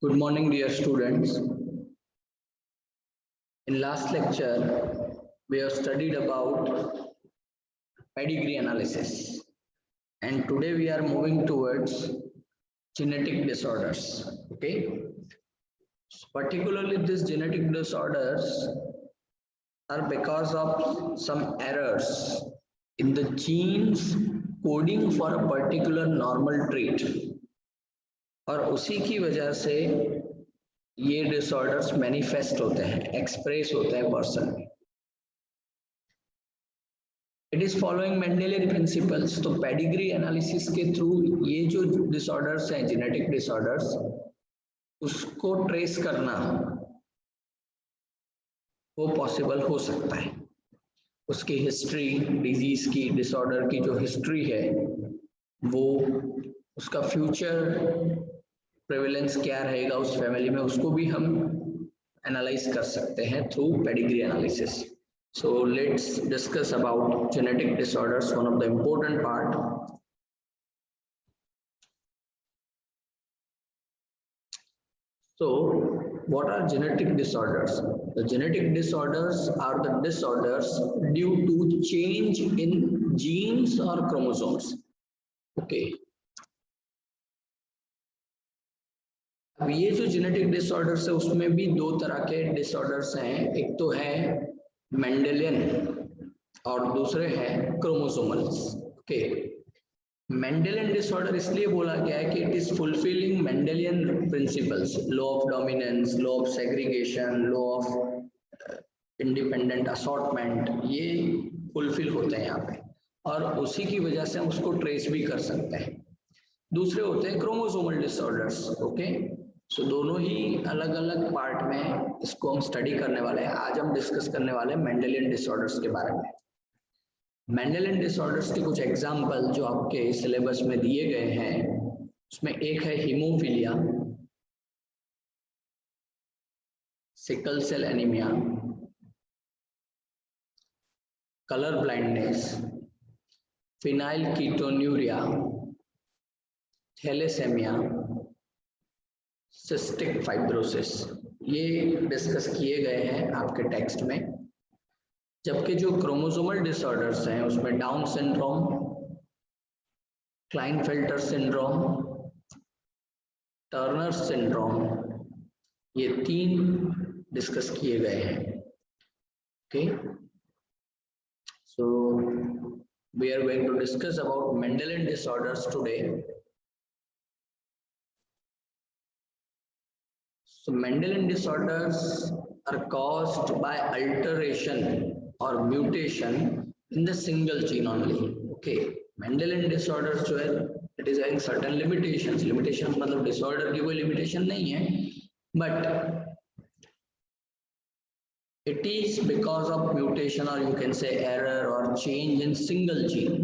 Good morning, dear students. In last lecture, we have studied about pedigree analysis, and today we are moving towards genetic disorders. Okay, particularly these genetic disorders are because of some errors in the genes coding for a particular normal trait, और उसी की वजह से ये disorders manifest होते हैं, express होते हैं पर्सन में. It is following Mendelian principles. तो पेडिग्री एनालिसिस के थ्रू ये जो डिसऑर्डर्स हैं, जेनेटिक डिसऑर्डर्स, उसको ट्रेस करना वो पॉसिबल हो सकता है. उसकी हिस्ट्री, डिजीज की, डिसऑर्डर की जो हिस्ट्री है, वो उसका फ्यूचर प्रेवलेंस क्या रहेगा उस फैमिली में, उसको भी हम एनालाइज कर सकते हैं through pedigree analysis. So let's discuss about genetic disorders, one of the important part. So what are genetic disorders? The genetic disorders are the disorders due to change in genes or chromosomes. Okay. अब ये जो genetic disorders है उसमें भी दो तरह के disorders हैं. एक तो है मेंडेलियन और दूसरे हैं क्रोमोसोमल्स. ओके, मेंडेलियन डिसऑर्डर इसलिए बोला गया है कि it is fulfilling Mendelian principles, law of dominance, law of segregation, law of independent assortment, ये फुलफिल होते हैं यहाँ पे, और उसी की वजह से हम उसको ट्रेस भी कर सकते हैं. दूसरे होते हैं क्रोमोसोमल डिसऑर्डर्स. ओके, सो दोनों ही अलग अलग पार्ट में इसको हम स्टडी करने वाले हैं. आज हम डिस्कस करने वाले हैं मेंडेलियन डिसऑर्डर्स के बारे में. मेंडेलियन डिसऑर्डर्स के कुछ एग्जाम्पल जो आपके सिलेबस में दिए गए हैं, उसमें एक है haemophilia, sickle cell anaemia, colour blindness, phenylketonuria, thalassaemia, cystic fibrosis. ये डिस्कस किए गए हैं आपके टेक्स्ट में. जबकि जो क्रोमोसोमल डिसऑर्डर्स हैं उसमें Down syndrome, Klinefelter syndrome, Turner syndrome, ये तीन डिस्कस किए गए हैं. Okay, so we are going to discuss about Mendelian disorders today. So Mendelian disorders are caused by alteration or mutation in the single gene only. Okay, Mendelian disorders जो है, it is having certain limitations. Limitations मतलब disorder की कोई limitation नहीं है, but it is because of mutation, or you can say error or change in single gene.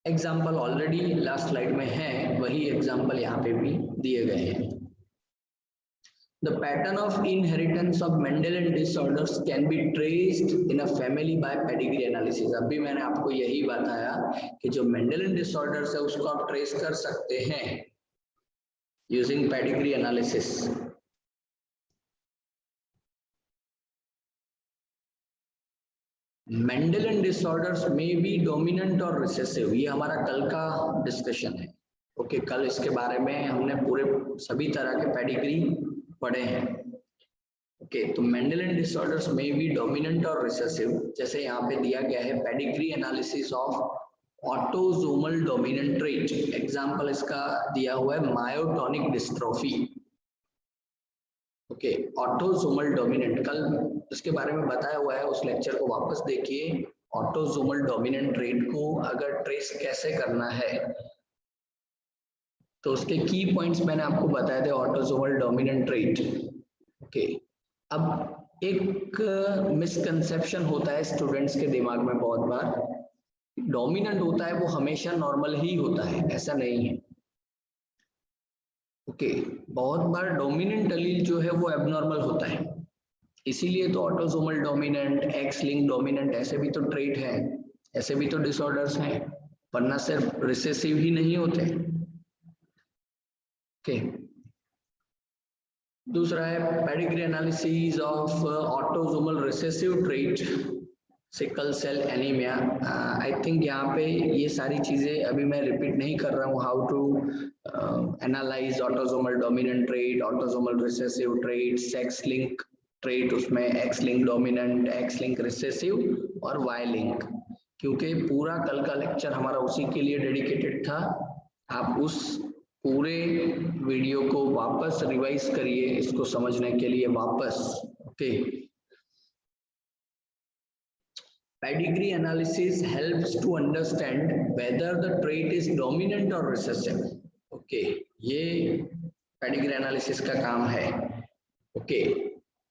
Example already last slide में है, वही example यहाँ पे भी दिए गए हैं. The pattern of inheritance of Mendelian disorders can be traced in a family by pedigree analysis. अभी मैंने आपको यही बताया कि जो Mendelian disorders है उसको आप ट्रेस कर सकते हैं using pedigree analysis. Mendelian disorders may be dominant or recessive. ये हमारा कल का डिस्कशन है. ओके, कल इसके बारे में हमने पूरे सभी तरह के पेडिग्री पढ़े हैं. ओके, तो मेंडेलियन डिसऑर्डर्स में भी डोमिनेंट और रिसेसिव, जैसे यहाँ पे दिया गया है pedigree analysis of autosomal dominant trait. Example इसका दिया हुआ है myotonic dystrophy. Okay, autosomal dominant, कल इसके बारे में बताया हुआ है, उस लेक्चर को वापस देखिए. ऑटोसोमल डोमिनेंट ट्रेट को अगर ट्रेस कैसे करना है तो उसके की पॉइंट्स मैंने आपको बताए थे. Autosomal dominant trait. ओके, अब एक मिसकंसेप्शन होता है स्टूडेंट्स के दिमाग में बहुत बार, डोमिनेंट होता है वो हमेशा नॉर्मल ही होता है, ऐसा नहीं है. ओके, बहुत बार डोमिनेंट अलील जो है वो एबनॉर्मल होता है, इसीलिए तो autosomal dominant, X link dominant, ऐसे भी तो ट्रेट है, ऐसे भी तो डिसऑर्डर्स हैं, वरना सिर्फ रिसेसिव ही नहीं होते. ओके, दूसरा है pedigree analysis of autosomal recessive trait sickle cell anaemia. I think यहाँ पे ये सारी चीजें अभी मैं रिपीट नहीं कर रहा हूँ। How to analyse autosomal dominant trait, autosomal recessive trait, sex link trait, उसमें X link dominant, X link recessive और वाई लिंक, क्योंकि पूरा कल का लेक्चर हमारा उसी के लिए डेडिकेटेड था। आप उस पूरे वीडियो को वापस रिवाइज करिए इसको समझने के लिए वापस। Okay, pedigree analysis helps to understand whether the trait is dominant और रिसेसिव। ओके, ये पेडिग्री एनालिसिस का काम है। ओके,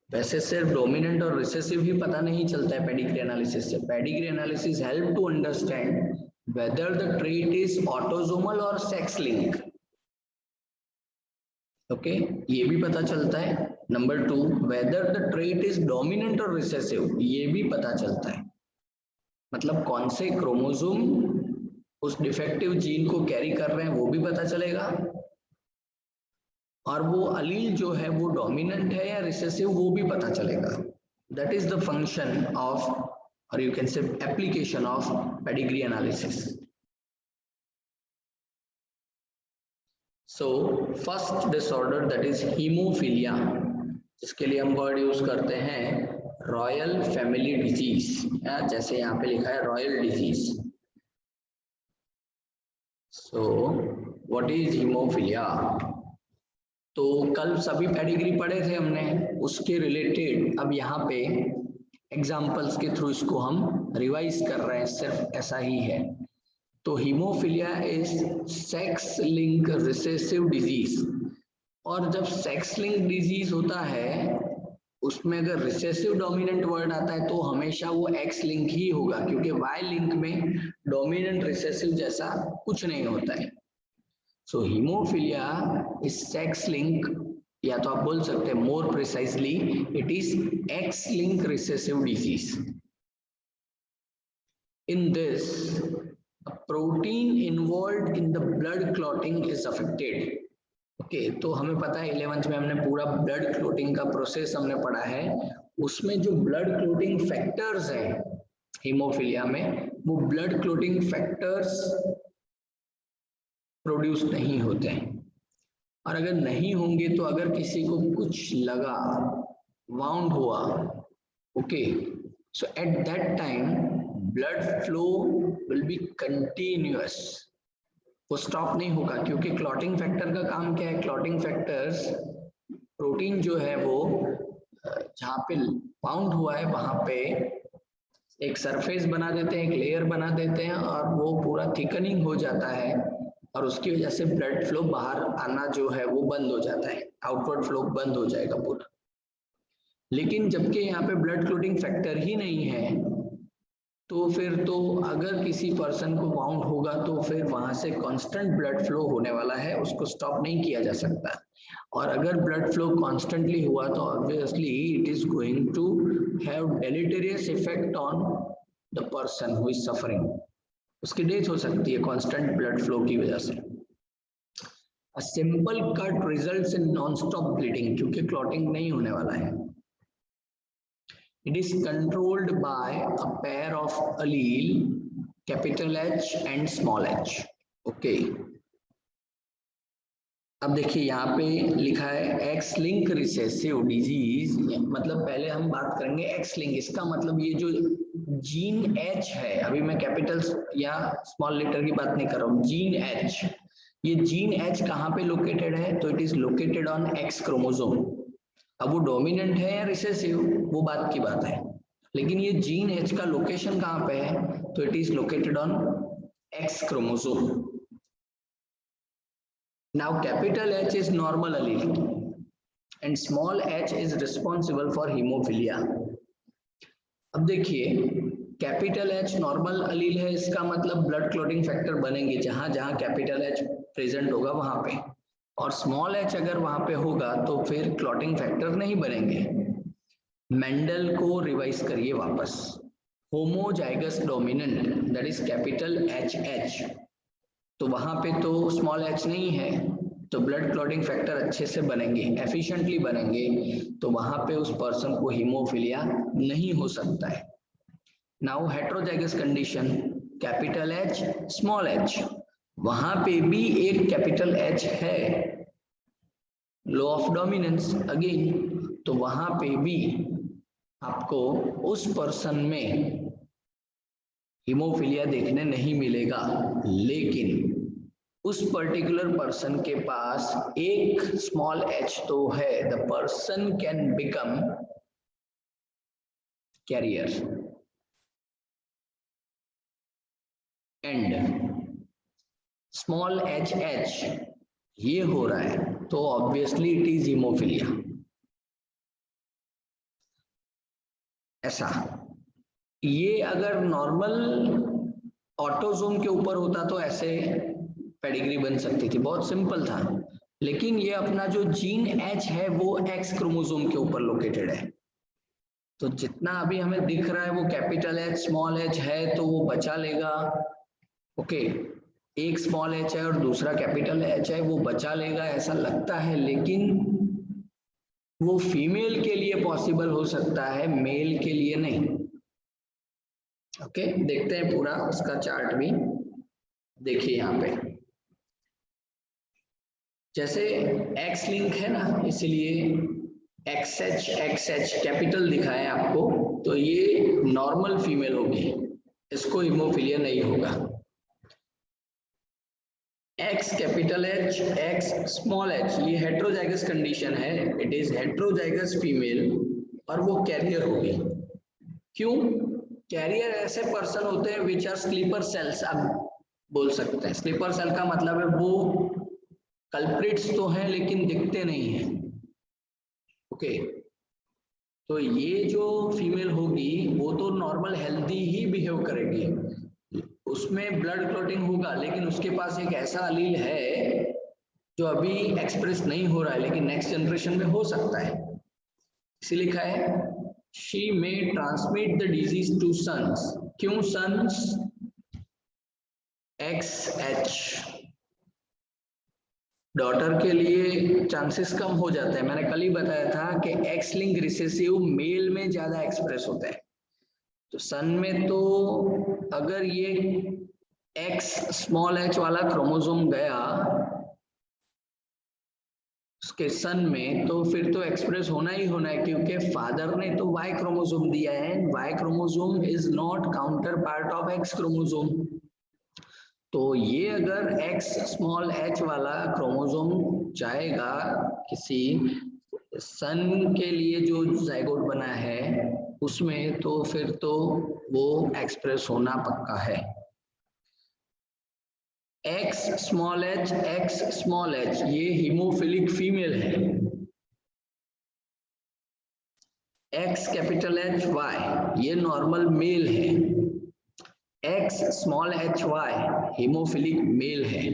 वैसे सिर्फ डोमिनेंट और रिसेसिव ही पता नहीं चलता है पेडिग्री एनालिसिस से। Pedigree analysis help to understand whether the trait is autosomal और सेक्स लिंक। ओके, ये भी पता चलता है। Number 2, whether the trait is dominant और रिसेसिव, ये भी पता चलता है। मतलब कौन से क्रोमोसोम उस डिफेक्टिव जीन को कैरी कर रहे हैं वो भी पता चलेगा, और वो अलील जो है वो डोमिनेंट है या रिसेसिव वो भी पता चलेगा। That is the function of, और you can say application of pedigree analysis. So first disorder that is haemophilia, जिसके लिए हम वर्ड यूज करते हैं रॉयल फैमिली डिजीज, जैसे यहाँ पे लिखा है royal disease. So what is haemophilia? तो कल सभी पेडिग्री पढ़े थे हमने, उसके रिलेटेड अब यहाँ पे एग्जाम्पल्स के थ्रू इसको हम रिवाइज कर रहे हैं, सिर्फ ऐसा ही है। तो haemophilia is sex link recessive disease, और जब सेक्स लिंक डिजीज होता है उसमें अगर रिसेसिव डोमिनेंट वर्ड आता है तो हमेशा वो एक्स लिंक ही होगा, क्योंकि वाई लिंक में डोमिनेंट रिसेसिव जैसा कुछ नहीं होता है। सो हीमोफीलिया इज सेक्स लिंक, या तो आप बोल सकते हैं more precisely it is x link recessive disease. In this a protein involved in the blood clotting is affected. Okay, तो हमें पता है 11th में हमने पूरा ब्लड क्लोटिंग का प्रोसेस हमने पढ़ा है, उसमें जो ब्लड क्लोटिंग फैक्टर्स हैं हीमोफीलिया में, वो ब्लड क्लोटिंग फैक्टर्स प्रोड्यूस नहीं होते हैं, और अगर नहीं होंगे तो अगर किसी को कुछ लगा, वाउंड हुआ, okay, so at that time blood flow will be continuous, वो स्टॉप नहीं होगा, क्योंकि क्लॉटिंग फैक्टर का काम क्या है? क्लॉटिंग फैक्टर्स प्रोटीन जो है वो जहाँ पे बाउंड हुआ है वहां पे एक सरफेस बना देते हैं, एक लेयर बना देते हैं, और वो पूरा थिकनिंग हो जाता है, और उसकी वजह से ब्लड फ्लो बाहर आना जो है वो बंद हो जाता है, आउटवर्ड फ्लो बंद हो जाएगा पूरा। लेकिन जबकि यहाँ पे ब्लड क्लोटिंग फैक्टर ही नहीं है, तो फिर तो अगर किसी पर्सन को वाउंड होगा तो फिर वहां से कांस्टेंट ब्लड फ्लो होने वाला है, उसको स्टॉप नहीं किया जा सकता। और अगर ब्लड फ्लो कॉन्स्टेंटली हुआ तो obviously it is going to have deleterious effect on the person who is suffering, उसकी डेथ हो सकती है कांस्टेंट ब्लड फ्लो की वजह से। A simple cut results in non stop bleeding, क्योंकि क्लॉटिंग नहीं होने वाला है। It is controlled by a pair of allele, capital H and small h. Okay. अब देखिए यहाँ पे लिखा है एक्स लिंक रिसेसिव डिजीज, मतलब पहले हम बात करेंगे एक्स लिंक। इसका मतलब ये जो जीन एच है, अभी मैं कैपिटल्स या स्मॉल लेटर की बात नहीं कर रहा हूँ, जीन एच, ये जीन एच कहाँ पे लोकेटेड है? तो it is located on x chromosome. अब वो डोमिनेंट है या रिसेसिव वो बात की बात है, लेकिन ये जीन एच का लोकेशन कहाँ पे है? तो it is located on x chromosome. Now capital H is normal allele and small H is responsible for haemophilia. अब देखिए कैपिटल एच नॉर्मल allele है, इसका मतलब ब्लड क्लॉटिंग फैक्टर बनेंगे जहां जहां कैपिटल एच प्रेजेंट होगा वहां पे, और स्मॉल एच अगर वहां पे होगा तो फिर क्लॉटिंग फैक्टर नहीं बनेंगे। मेंडल को रिवाइज करिए वापस, homozygous dominant that is capital H H, तो वहां पे तो स्मॉल एच नहीं है, तो ब्लड क्लॉटिंग फैक्टर अच्छे से बनेंगे, एफिशिएंटली बनेंगे, तो वहां पे उस पर्सन को हीमोफीलिया नहीं हो सकता है। Now heterozygous condition, capital H small H, वहां पे भी एक कैपिटल एच है, लॉ ऑफ डोमिनेंस अगेन, तो वहां पे भी आपको उस पर्सन में हीमोफीलिया देखने नहीं मिलेगा, लेकिन उस पर्टिकुलर पर्सन के पास एक स्मॉल एच तो है, the person can become carrier and small H H ये हो रहा है, तो ऑब्वियसली इट इज हीमोफीलिया। ऐसा ये अगर नॉर्मल ऑटोसोम के ऊपर होता तो ऐसे पेडिग्री बन सकती थी, बहुत सिंपल था, लेकिन ये अपना जो जीन एच है वो एक्स क्रोमोसोम के ऊपर लोकेटेड है, तो जितना अभी हमें दिख रहा है वो कैपिटल एच स्मॉल एच है, तो वो बचा लेगा। ओके, एक स्मॉल एच है और दूसरा कैपिटल एच है, वो बचा लेगा ऐसा लगता है, लेकिन वो फीमेल के लिए पॉसिबल हो सकता है, मेल के लिए नहीं। ओके, देखते हैं पूरा उसका चार्ट भी, देखिए यहाँ पे जैसे एक्स लिंक है ना, इसलिए एक्स एच कैपिटल दिखा है आपको, तो ये नॉर्मल फीमेल होगी, इसको हीमोफीलिया नहीं होगा। X capital H X small H ये हेट्रोजाइगस कंडीशन है, इट इज हेट्रोजाइगस फीमेल और वो कैरियर होगी। क्यों? कैरियर ऐसे पर्सन होते हैं विच आर स्लीपर सेल्स, आप बोल सकते हैं। स्लीपर सेल का मतलब है वो कल्प्रिट्स तो हैं लेकिन दिखते नहीं हैं। ओके, तो ये जो फीमेल होगी वो तो नॉर्मल हेल्दी ही बिहेव करेगी, उसमें ब्लड क्लॉटिंग होगा, लेकिन उसके पास एक ऐसा अलील है जो अभी एक्सप्रेस नहीं हो रहा है, लेकिन नेक्स्ट जनरेशन में हो सकता है। इसी लिखा है she may transmit the disease to sons. क्यों सन्स? एक्स एच, डॉटर के लिए चांसेस कम हो जाते हैं। मैंने कल ही बताया था कि एक्स लिंक रिसेसिव मेल में ज्यादा एक्सप्रेस होता है, तो सन में तो अगर ये एक्स स्मॉल एच वाला क्रोमोसोम गया उसके सन में, तो फिर तो एक्सप्रेस होना ही होना है, क्योंकि फादर ने तो वाई क्रोमोसोम दिया है, Y chromosome is not counter part of X chromosome. तो ये अगर एक्स स्मॉल एच वाला क्रोमोसोम जाएगा किसी सन के लिए जो जाइगोट बना है उसमें, तो फिर तो वो एक्सप्रेस होना पक्का है। एक्स स्मॉल एच ये हीमोफिलिक फीमेल है, एक्स कैपिटल एच वाई ये नॉर्मल मेल है, X small H Y haemophilic male है।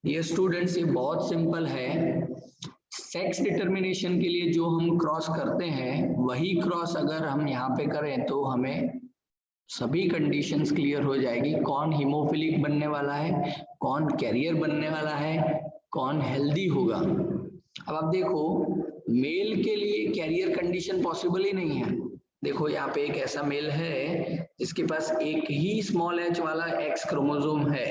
ये स्टूडेंट्स ये बहुत सिंपल है, सेक्स डिटर्मिनेशन के लिए जो हम क्रॉस करते हैं वही क्रॉस अगर हम यहाँ पे करें तो हमें सभी कंडीशंस क्लियर हो जाएगी, कौन हीमोफिलिक बनने वाला है, कौन कैरियर बनने वाला है, कौन हेल्दी होगा। अब आप देखो मेल के लिए कैरियर कंडीशन पॉसिबल ही नहीं है। देखो यहाँ पे एक ऐसा मेल है जिसके पास एक ही स्मॉल एच वाला एक्स क्रोमोसोम है,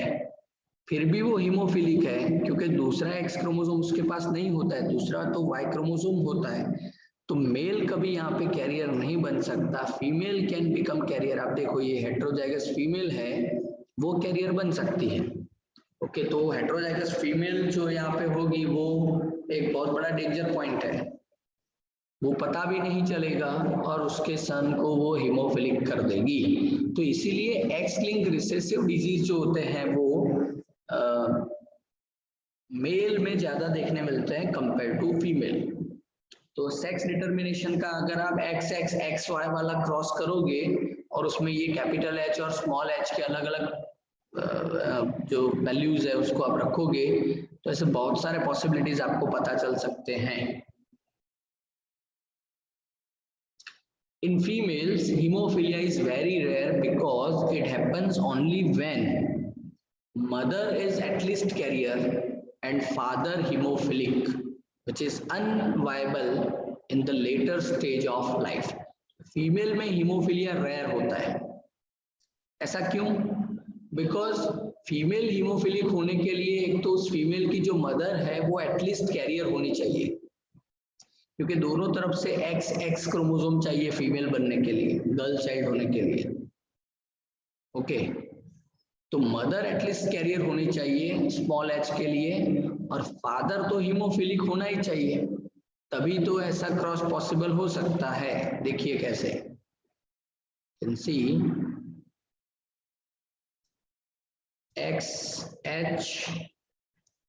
फिर भी वो हीमोफिलिक है, क्योंकि दूसरा एक्स क्रोमोसोम उसके पास नहीं होता है, दूसरा तो वाई क्रोमोसोम होता है, तो मेल कभी यहाँ पे कैरियर नहीं बन सकता, फीमेल कैन बिकम कैरियर। आप देखो ये हेट्रोजाइगस फीमेल है, वो कैरियर बन सकती है। ओके, तो हेट्रोजाइगस फीमेल जो यहाँ पे होगी वो एक बहुत बड़ा डेंजर पॉइंट है, वो पता भी नहीं चलेगा और उसके सन को वो हीमोफिलिक कर देगी। तो इसीलिए एक्स लिंक रिसेसिव डिजीज जो होते हैं वो मेल में ज्यादा देखने मिलते हैं कंपेयर टू फीमेल। तो सेक्स डिटर्मिनेशन का अगर आप एक्स एक्स एक्स वाई वाला क्रॉस करोगे और उसमें ये कैपिटल एच और स्मॉल एच के अलग अलग जो वैल्यूज है उसको आप रखोगे, तो ऐसे बहुत सारे पॉसिबिलिटीज आपको पता चल सकते हैं। In females, hemophilia is very rare because it happens only when mother is at least carrier and father hemophilic, which is unviable in the later stage of life. Female में हीमोफीलिया रेयर होता है, ऐसा क्यों? Because female haemophilic होने के लिए एक तो उस फीमेल की जो मदर है वो एटलीस्ट कैरियर होनी चाहिए, क्योंकि दोनों तरफ से एक्स क्रोमोसोम चाहिए फीमेल बनने के लिए, गर्ल चाइल्ड होने के लिए। ओके, तो मदर एटलीस्ट कैरियर होनी चाहिए स्मॉल एच के लिए, और फादर तो हीमोफिलिक होना ही चाहिए, तभी तो ऐसा क्रॉस पॉसिबल हो सकता है। देखिए कैसे, can see x H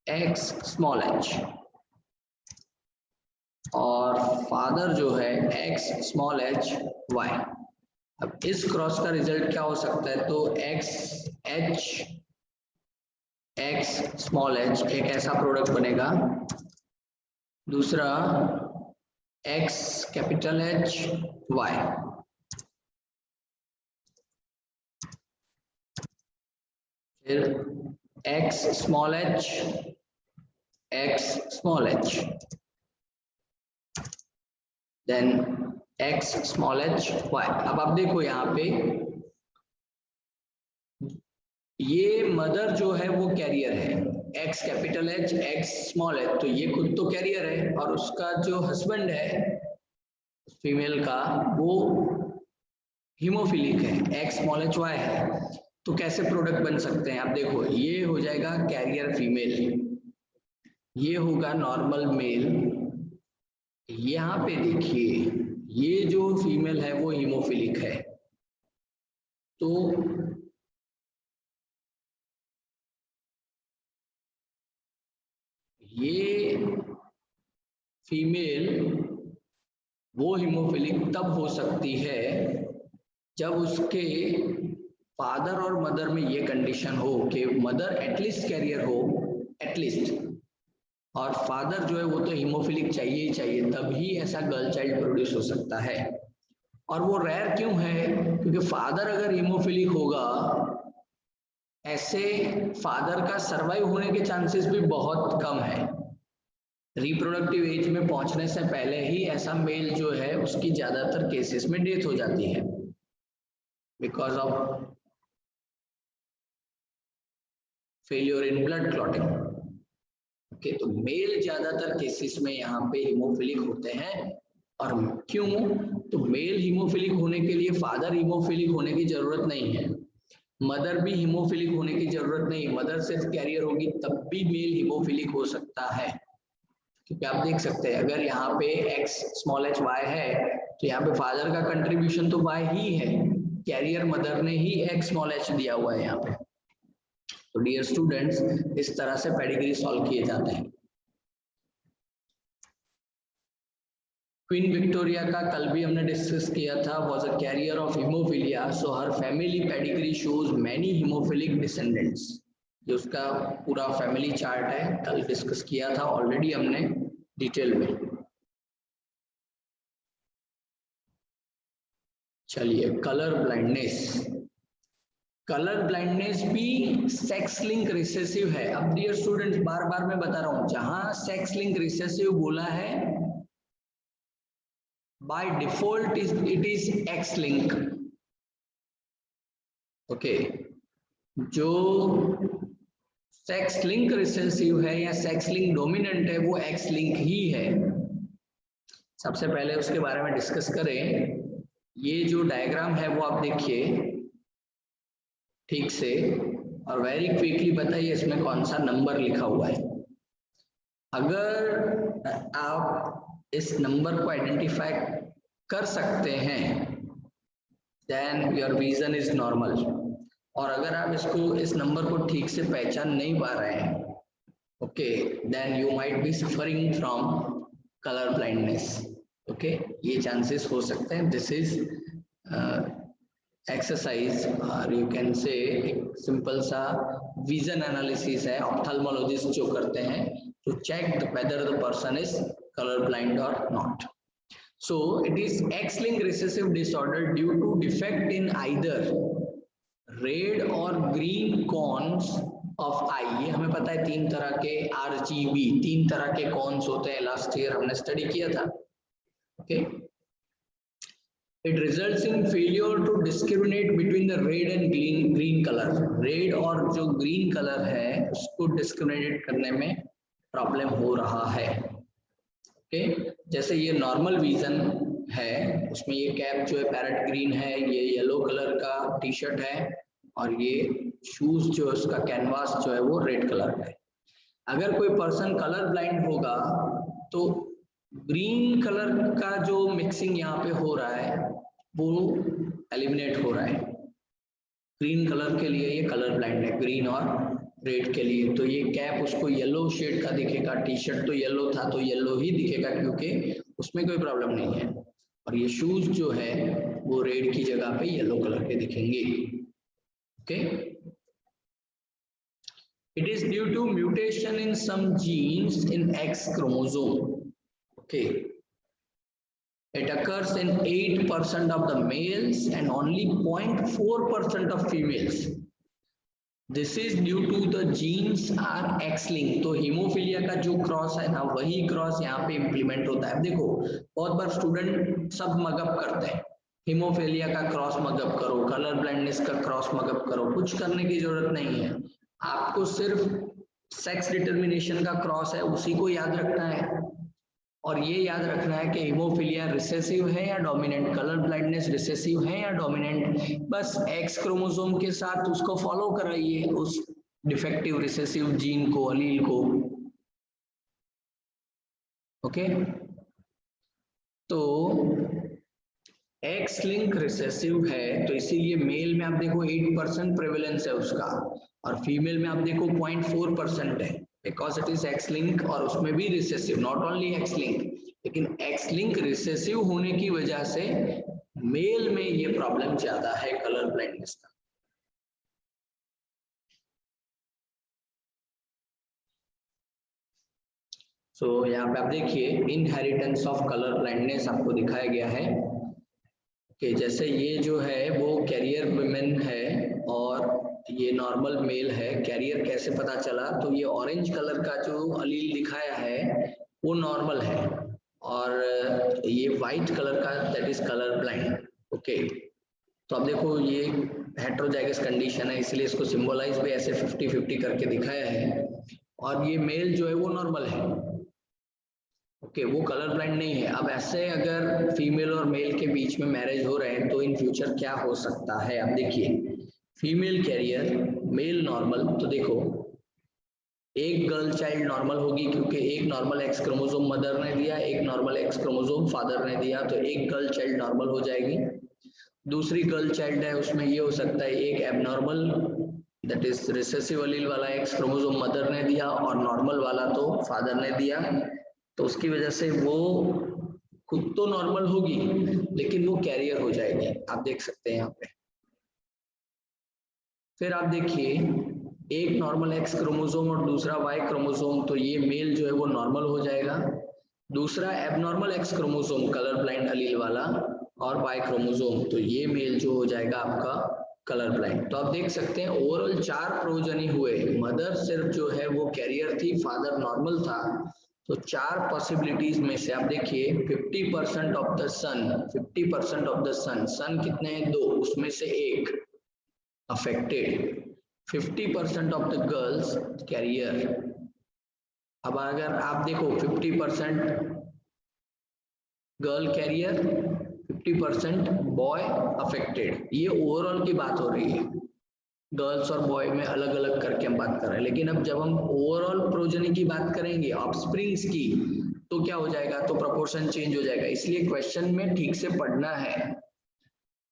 X small H और फादर जो है एक्स स्मॉल एच वाई। अब इस क्रॉस का रिजल्ट क्या हो सकता है? तो X H X small H एक ऐसा प्रोडक्ट बनेगा, दूसरा एक्स कैपिटल एच वाई, फिर X small H X small H, then X small H Y. अब आप देखो यहाँ पे ये मदर जो है वो कैरियर है, X capital H X small H, तो ये खुद तो कैरियर है, और उसका जो हस्बैंड है फीमेल का वो हीमोफिलिक है, एक्स स्मॉल एच वाई है। तो कैसे प्रोडक्ट बन सकते हैं? आप देखो, ये हो जाएगा कैरियर फीमेल, ये होगा नॉर्मल मेल। यहाँ पे देखिए ये जो फीमेल है वो हीमोफिलिक है, तो ये फीमेल वो हीमोफिलिक तब हो सकती है जब उसके फादर और मदर में ये कंडीशन हो कि मदर एटलीस्ट कैरियर हो, एटलीस्ट, और फादर जो है वो तो हीमोफिलिक चाहिए ही चाहिए, तभी ऐसा गर्ल चाइल्ड प्रोड्यूस हो सकता है। और वो रेयर क्यों है? क्योंकि फादर अगर हीमोफिलिक होगा, ऐसे फादर का सरवाइव होने के चांसेस भी बहुत कम है। रिप्रोडक्टिव एज में पहुंचने से पहले ही ऐसा मेल जो है उसकी ज्यादातर केसेस में डेथ हो जाती है because of failure in blood clotting. Okay, तो मेल ज्यादातर केसेस में यहाँ पे हीमोफिलिक होते हैं। और क्यों? तो मेल हीमोफिलिक होने के लिए फादर हीमोफिलिक होने की जरूरत नहीं है, मदर भी हीमोफिलिक होने की जरूरत नहीं, मदर सिर्फ कैरियर होगी तब भी मेल हीमोफिलिक हो सकता है। क्योंकि आप देख सकते हैं अगर यहाँ पे एक्स स्मॉल एच वाई है तो यहाँ पे फादर का कंट्रीब्यूशन तो वाई ही है, कैरियर मदर ने ही एक्स स्मॉल एच दिया हुआ है यहाँ पे। तो डियर स्टूडेंट्स, इस तरह से पेडिग्री सॉल्व किए जाते हैं। क्वीन विक्टोरिया का कल भी हमने डिस्कस किया था, was a carrier of haemophilia, so her family pedigree shows many haemophilic descendants. जो उसका पूरा फैमिली चार्ट है, कल डिस्कस किया था ऑलरेडी हमने डिटेल में। चलिए, कलर ब्लाइंडनेस। कलर ब्लाइंडनेस भी सेक्स लिंक रिसेसिव है। अब डियर स्टूडेंट्स, बार बार मैं बता रहा हूं, जहां सेक्स लिंक रिसेसिव बोला है by default it is X link. Okay, जो सेक्स लिंक रिसेसिव है या सेक्स लिंक डोमिनेंट है वो X लिंक ही है। सबसे पहले उसके बारे में डिस्कस करें। ये जो डायग्राम है वो आप देखिए ठीक से और वेरी क्विकली बताइए इसमें कौन सा नंबर लिखा हुआ है। अगर आप इस नंबर को आइडेंटिफाई कर सकते हैं then your vision is normal, और अगर आप इसको इस नंबर को ठीक से पहचान नहीं पा रहे हैं, okay, then you might be suffering from colour blindness. Okay, ये चांसेस हो सकते हैं। दिस इज एक्सरसाइज और यू कैन से एक सिंपल सा विजन एनालिसिस है, ऑप्थेल्मोलॉजिस्ट जो करते हैं to check whether the person is color blind or not. So it is X-linked recessive disorder due to defect in either red or green cones of eye, ये हमें पता है 3 तरह के RGB, 3 तरह के कॉन्स होते हैं, लास्ट ईयर हमने स्टडी किया था। Okay, it results in failure to discriminate between the red and green colour, red और जो ग्रीन कलर है उसको डिस्क्रिमिनेट करने में प्रॉब्लम हो रहा है। ओके, जैसे ये नॉर्मल विजन है, उसमें ये कैप जो है पैरेट ग्रीन है, ये येलो कलर का टी शर्ट है, और ये शूज जो है उसका कैनवास जो है वो रेड कलर का है। अगर कोई पर्सन कलर ब्लाइंड होगा तो ग्रीन कलर का जो मिक्सिंग यहाँ पे हो रहा है वो एलिमिनेट हो रहा है। ग्रीन कलर के लिए ये कलर ब्लाइंड है, ग्रीन और रेड के लिए। तो ये कैप उसको येलो शेड का दिखेगा, टी शर्ट तो येलो था तो येलो ही दिखेगा क्योंकि उसमें कोई प्रॉब्लम नहीं है, और ये शूज जो है वो रेड की जगह पे येलो कलर के दिखेंगे। Okay, it is due to mutation in some genes in X chromosome. Okay, it occurs in 8% of the males and only 0.4% of females. This is due to the genes are X-linked. तो haemophilia का जो cross है ना, वही cross यहाँ पे implement होता है। देखो बहुत बार स्टूडेंट सब मगअप करते हैं, हीमोफीलिया का क्रॉस मगअप करो, कलर ब्लाइंडनेस का क्रॉस मगअप करो, कुछ करने की जरूरत नहीं है। आपको सिर्फ सेक्स डिटर्मिनेशन का क्रॉस है उसी को याद रखना है, और ये याद रखना है कि हीमोफीलिया रिसेसिव है या डोमिनेंट, कलर ब्लाइंडनेस रिसेसिव है या डोमिनेंट। बस एक्स क्रोमोसोम के साथ उसको फॉलो कराइए, उस डिफेक्टिव रिसेसिव जीन को, अलील को। ओके, तो एक्स लिंक रिसेसिव है तो इसीलिए मेल में आप देखो 8% प्रेवलेंस है उसका, और फीमेल में आप देखो 0.4% है, because it is x link, और उसमें भी recessive, not only x link, लेकिन एक्स लिंक रिसेसिव होने की वजह से मेल में ये प्रॉब्लम ज्यादा है कलर ब्लाइंडनेस का। सो यहाँ पे आप देखिए इनहेरिटेंस ऑफ कलर ब्लाइंडनेस आपको दिखाया गया है कि जैसे ये जो है वो कैरियर वुमेन है और ये नॉर्मल मेल है। कैरियर कैसे पता चला, तो ये ऑरेंज कलर का जो अलील दिखाया है वो नॉर्मल है, और ये वाइट कलर का that is colour blind. Okay, तो अब देखो ये हेटेरोजाइगस कंडीशन है, इसलिए इसको सिंबलाइज भी ऐसे 50-50 करके दिखाया है, और ये मेल जो है वो नॉर्मल है। ओके, वो कलर ब्लाइंड नहीं है। अब ऐसे अगर फीमेल और मेल के बीच में मैरिज हो रहे हैं तो इन फ्यूचर क्या हो सकता है, आप देखिए फीमेल कैरियर मेल नॉर्मल, तो देखो एक गर्ल चाइल्ड नॉर्मल होगी क्योंकि एक नॉर्मल एक्स क्रोमोसोम मदर ने दिया, एक नॉर्मल एक्स क्रोमोसोम फादर ने दिया, तो एक गर्ल चाइल्ड नॉर्मल हो जाएगी। दूसरी गर्ल चाइल्ड है उसमें ये हो सकता है एक एबनॉर्मल दैट इज रिसेसिव अलील वाला एक्स क्रोमोसोम मदर ने दिया, और नॉर्मल वाला तो फादर ने दिया, तो उसकी वजह से वो खुद तो नॉर्मल होगी लेकिन वो कैरियर हो जाएगी, आप देख सकते हैं यहाँ पे। फिर आप देखिए एक नॉर्मल एक्स क्रोमोसोम और दूसरा वाई क्रोमोसोम, तो ये मेल जो है वो नॉर्मल हो जाएगा। दूसरा abnormal X chromosome colour blind allele वाला और वाई क्रोमोसोम, तो ये मेल जो हो जाएगा आपका कलर ब्लाइंड। तो आप देख सकते हैं ओवरऑल 4 प्रोजनी हुए, मदर सिर्फ जो है वो कैरियर थी, फादर नॉर्मल था, तो 4 पॉसिबिलिटीज में से आप देखिए 50% of the son, 50% of the son, son कितने हैं 2, उसमें से एक affected, 50% of the girls carrier. अब अगर आप देखो 50% गर्ल कैरियर, 50% बॉय अफेक्टेड, ये ओवरऑल की बात हो रही है, गर्ल्स और बॉय में अलग अलग करके हम बात कर रहे हैं। लेकिन अब जब हम ओवरऑल प्रोजनी की बात करेंगे, ऑफस्प्रिंग्स की, तो क्या हो जाएगा, तो प्रोपोर्शन चेंज हो जाएगा। इसलिए क्वेश्चन में ठीक से पढ़ना है,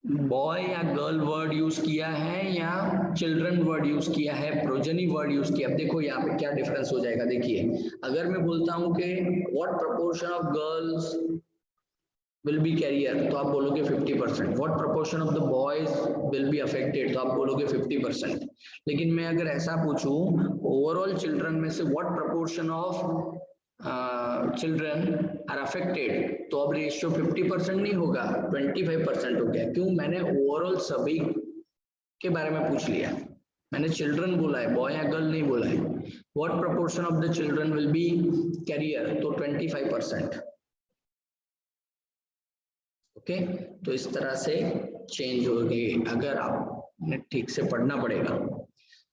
बॉय या गर्ल वर्ड यूज किया है या चिल्ड्रन वर्ड यूज किया है, प्रोजनी वर्ड यूज किया। अब देखो यहाँ पे क्या डिफरेंस हो जाएगा, देखिए अगर मैं बोलता हूँ कि what proportion of girls will be carrier, तो आप बोलोगे 50%, what proportion of the boys will be affected, तो आप बोलोगे 50%। लेकिन मैं अगर ऐसा पूछूं ओवरऑल चिल्ड्रन में से what proportion of children are affected, तो अब रेशियो 50% नहीं होगा, 25% हो गया। क्यों, मैंने ओवरऑल सभी के बारे में पूछ लिया। मैंने चिल्ड्रन बोला है, बॉय या गर्ल नहीं बोला है। What proportion of the children will be carrier, तो 25%। ओके, तो इस तरह से चेंज होगी, अगर आपने ठीक से पढ़ना पड़ेगा।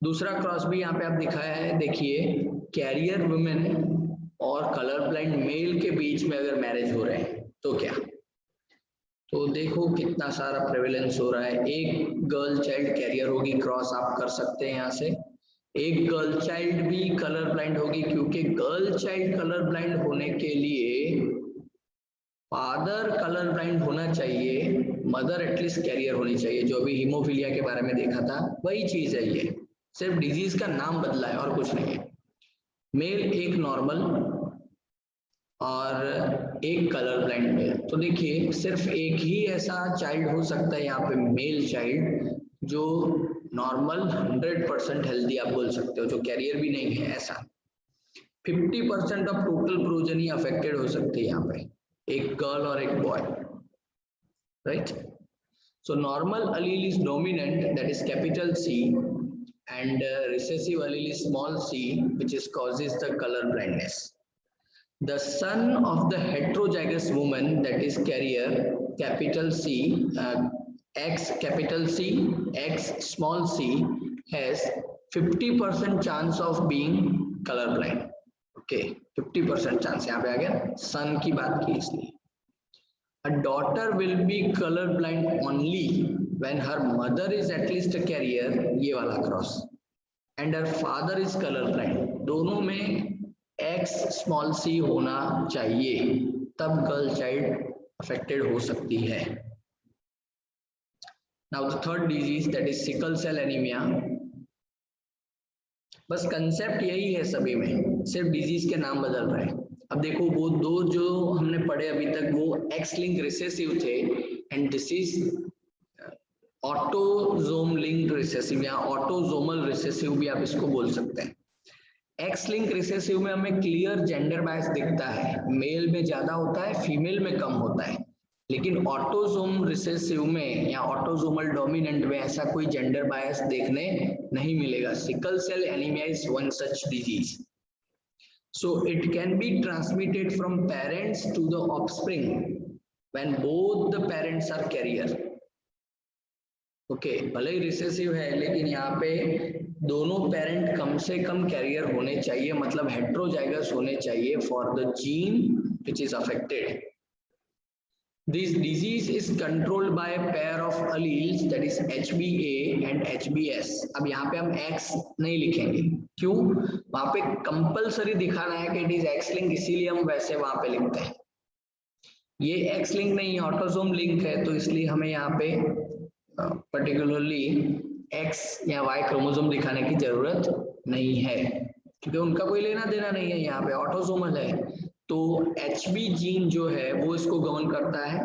दूसरा क्रॉस भी यहाँ पे आप दिखाया है, देखिए कैरियर वुमेन और कलर ब्लाइंड मेल के बीच में अगर मैरिज हो रहे हैं तो क्या, तो देखो कितना सारा प्रेवलेंस हो रहा है। एक गर्ल चाइल्ड कैरियर होगी, क्रॉस आप कर सकते हैं यहाँ से। एक गर्ल चाइल्ड भी कलर ब्लाइंड होगी, क्योंकि गर्ल चाइल्ड कलर ब्लाइंड होने के लिए फादर कलर ब्लाइंड होना चाहिए, मदर एटलीस्ट कैरियर होनी चाहिए। जो अभी हीमोफीलिया के बारे में देखा था वही चीज है, ये सिर्फ डिजीज का नाम बदला है और कुछ नहीं है। मेल एक नॉर्मल और एक कलर ब्लाइंड मेल, तो देखिए सिर्फ एक ही ऐसा चाइल्ड हो सकता है यहाँ पे, मेल चाइल्ड जो नॉर्मल 100% हेल्दी आप बोल सकते हो, जो कैरियर भी नहीं है ऐसा। 50% ऑफ टोटल प्रोजनी अफेक्टेड हो सकती है यहाँ पे, एक गर्ल और एक boy, right. So normal allele is dominant, that is capital C, and recessive allele is small c, which is causes the color blindness. The son of the heterozygous woman, that is carrier capital C, X capital C, X small c, has 50% chance of being colorblind. Okay, 50% chance यहाँ पे आ गया, सन की बात की इसलिए। A daughter will be colorblind only when her mother is at least a carrier, ये वाला cross, and her father is colorblind, दोनों में X small c होना चाहिए, तब गर्ल चाइल्ड अफेक्टेड हो सकती है। Now the third disease, that is sickle cell anemia. बस कंसेप्ट यही है सभी में, सिर्फ डिजीज के नाम बदल रहे हैं। अब देखो वो दो जो हमने पढ़े अभी तक वो एक्स लिंक रिसेसिव थे, and this is autosome link recessive या ऑटोजोमल रिसेसिव भी आप इसको बोल सकते हैं। एक्स लिंक रिसेसिव में हमें क्लियर जेंडर बायस दिखता है, मेल में ज्यादा होता है, फीमेल में कम होता है। लेकिन ऑटोजोम रिसेसिव में या ऑटोजोमल डोमिनेंट में ऐसा कोई जेंडर बायस देखने नहीं मिलेगा। Sickle cell anaemia is one such disease, so it can be transmitted from parents to the offspring when both the parents are carrier. Okay, भले ही रिसेसिव है लेकिन यहाँ पे दोनों पेरेंट कम से कम कैरियर होने चाहिए, मतलब हेट्रोजाइगस होने चाहिए for the gene which is affected. This disease is controlled by a pair of alleles, that is HBA and HBS. अब यहाँ पे हम X नहीं लिखेंगे, क्यों? वहां पे कंपलसरी दिखाना है कि इट इज X लिंक, इसीलिए हम वैसे वहां पे लिखते हैं। ये X लिंक नहीं है, ऑटोसोम लिंक है, तो इसलिए हमें यहाँ पे पर्टिकुलरली X या Y क्रोमोसोम दिखाने की जरूरत नहीं है, क्योंकि उनका कोई लेना देना नहीं है, यहाँ पे ऑटोसोमल है। तो HB जीन जो है वो इसको गवर्न करता है।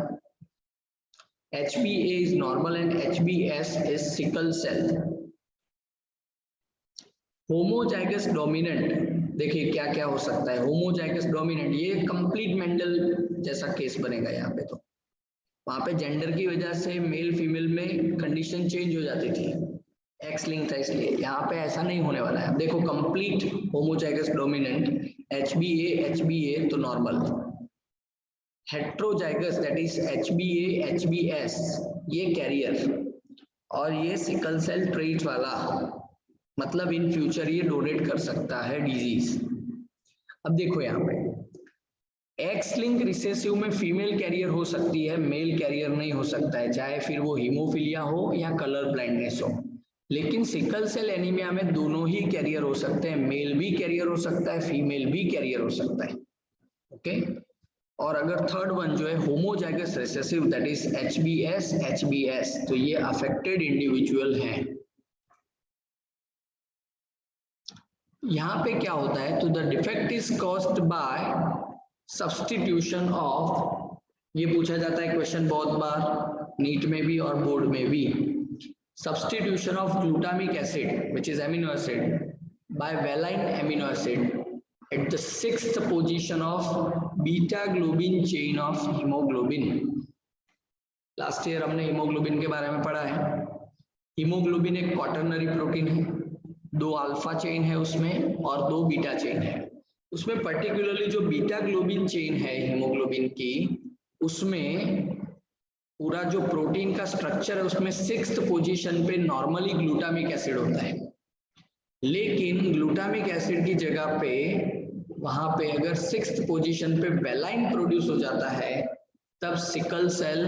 HBA is normal and HBS is sickle cell. Homozygous dominant, देखिए क्या क्या हो सकता है। होमोजाइगस डोमिनेंट ये कंप्लीट मेंडल जैसा केस बनेगा यहाँ पे, तो वहां पे जेंडर की वजह से मेल फीमेल में कंडीशन चेंज हो जाती थी, एक्स लिंक था इसलिए। यहाँ पे ऐसा नहीं होने वाला है। देखो कंप्लीट होमोजाइगस डोमिनेंट, HBA तो normal, heterozygous that is HBA HBS ये कैरियर, और ये सिकल सेल ट्रेट वाला, मतलब इन फ्यूचर ये डोनेट कर सकता है डिजीज। अब देखो यहाँ पे एक्स लिंक रिसेसिव में फीमेल कैरियर हो सकती है, मेल कैरियर नहीं हो सकता है, चाहे फिर वो हीमोफीलिया हो या कलर ब्लाइंडनेस हो। लेकिन सिकल सेल एनीमिया में दोनों ही कैरियर हो सकते हैं, मेल भी कैरियर हो सकता है, फीमेल भी कैरियर हो सकता है। ओके, और अगर थर्ड वन जो है homozygous recessive that is HBS HBS, तो ये अफेक्टेड इंडिविजुअल हैं। यहाँ पे क्या होता है, तो the defect is caused by substitution of, ये पूछा जाता है क्वेश्चन बहुत बार नीट में भी और बोर्ड में भी, substitution of glutamic acid, which is amino acid, by valine amino acid at the 6th position of beta globin chain of hemoglobin. Last year हमने हीमोग्लोबिन के बारे में पढ़ा है। हीमोग्लोबिन एक क्वाटरनरी प्रोटीन है, 2 अल्फा चेन है उसमें और 2 बीटा चेन है। उसमें पर्टिकुलरली जो बीटा ग्लोबिन चेन है हीमोग्लोबिन की, उसमें पूरा जो प्रोटीन का स्ट्रक्चर है उसमें 6th पोजीशन पे नॉर्मली ग्लूटामिक एसिड होता है, लेकिन ग्लूटामिक एसिड की जगह पे वहां पे अगर 6th पोजीशन पे वेलाइन प्रोड्यूस हो जाता है तब सिकल सेल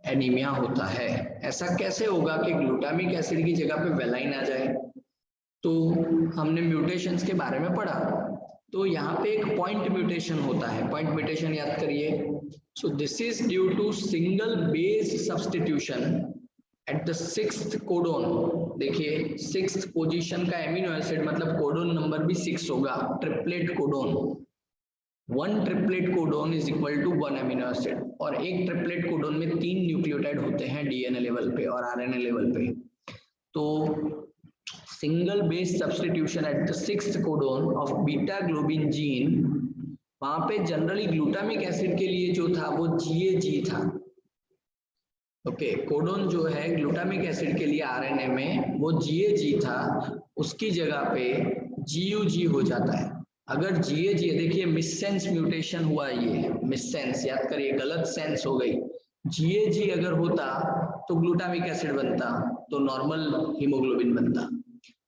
एनीमिया होता है। ऐसा कैसे होगा कि ग्लूटामिक एसिड की जगह पे वेलाइन आ जाए? तो हमने म्यूटेशंस के बारे में पढ़ा, तो यहाँ पे एक पॉइंट म्यूटेशन होता है। पॉइंट म्यूटेशन याद करिए। So this is due to single base substitution at the 6th codon. देखिए 6th पोजीशन का एमिनो एसिड मतलब कोडोन नंबर भी 6 होगा, triplet codon. 1 triplet codon is equal to 1 amino acid, और एक ट्रिपलेट कोडोन में 3 न्यूक्लियोटाइड होते हैं डीएनए लेवल पे और आरएनए लेवल पे। तो single base substitution at the 6th codon of beta globin gene, वहां पे जनरली ग्लूटामिक एसिड के लिए जो था वो GAG था। ओके, कोडोन जो है ग्लूटामिक एसिड के लिए आरएनए में वो GAG था, उसकी जगह पे GUG हो जाता है। अगर GAG, देखिए मिससेंस म्यूटेशन हुआ, ये मिससेंस याद करिए, गलत सेंस हो गई। GAG अगर होता तो ग्लूटामिक एसिड बनता, तो नॉर्मल हीमोग्लोबिन बनता,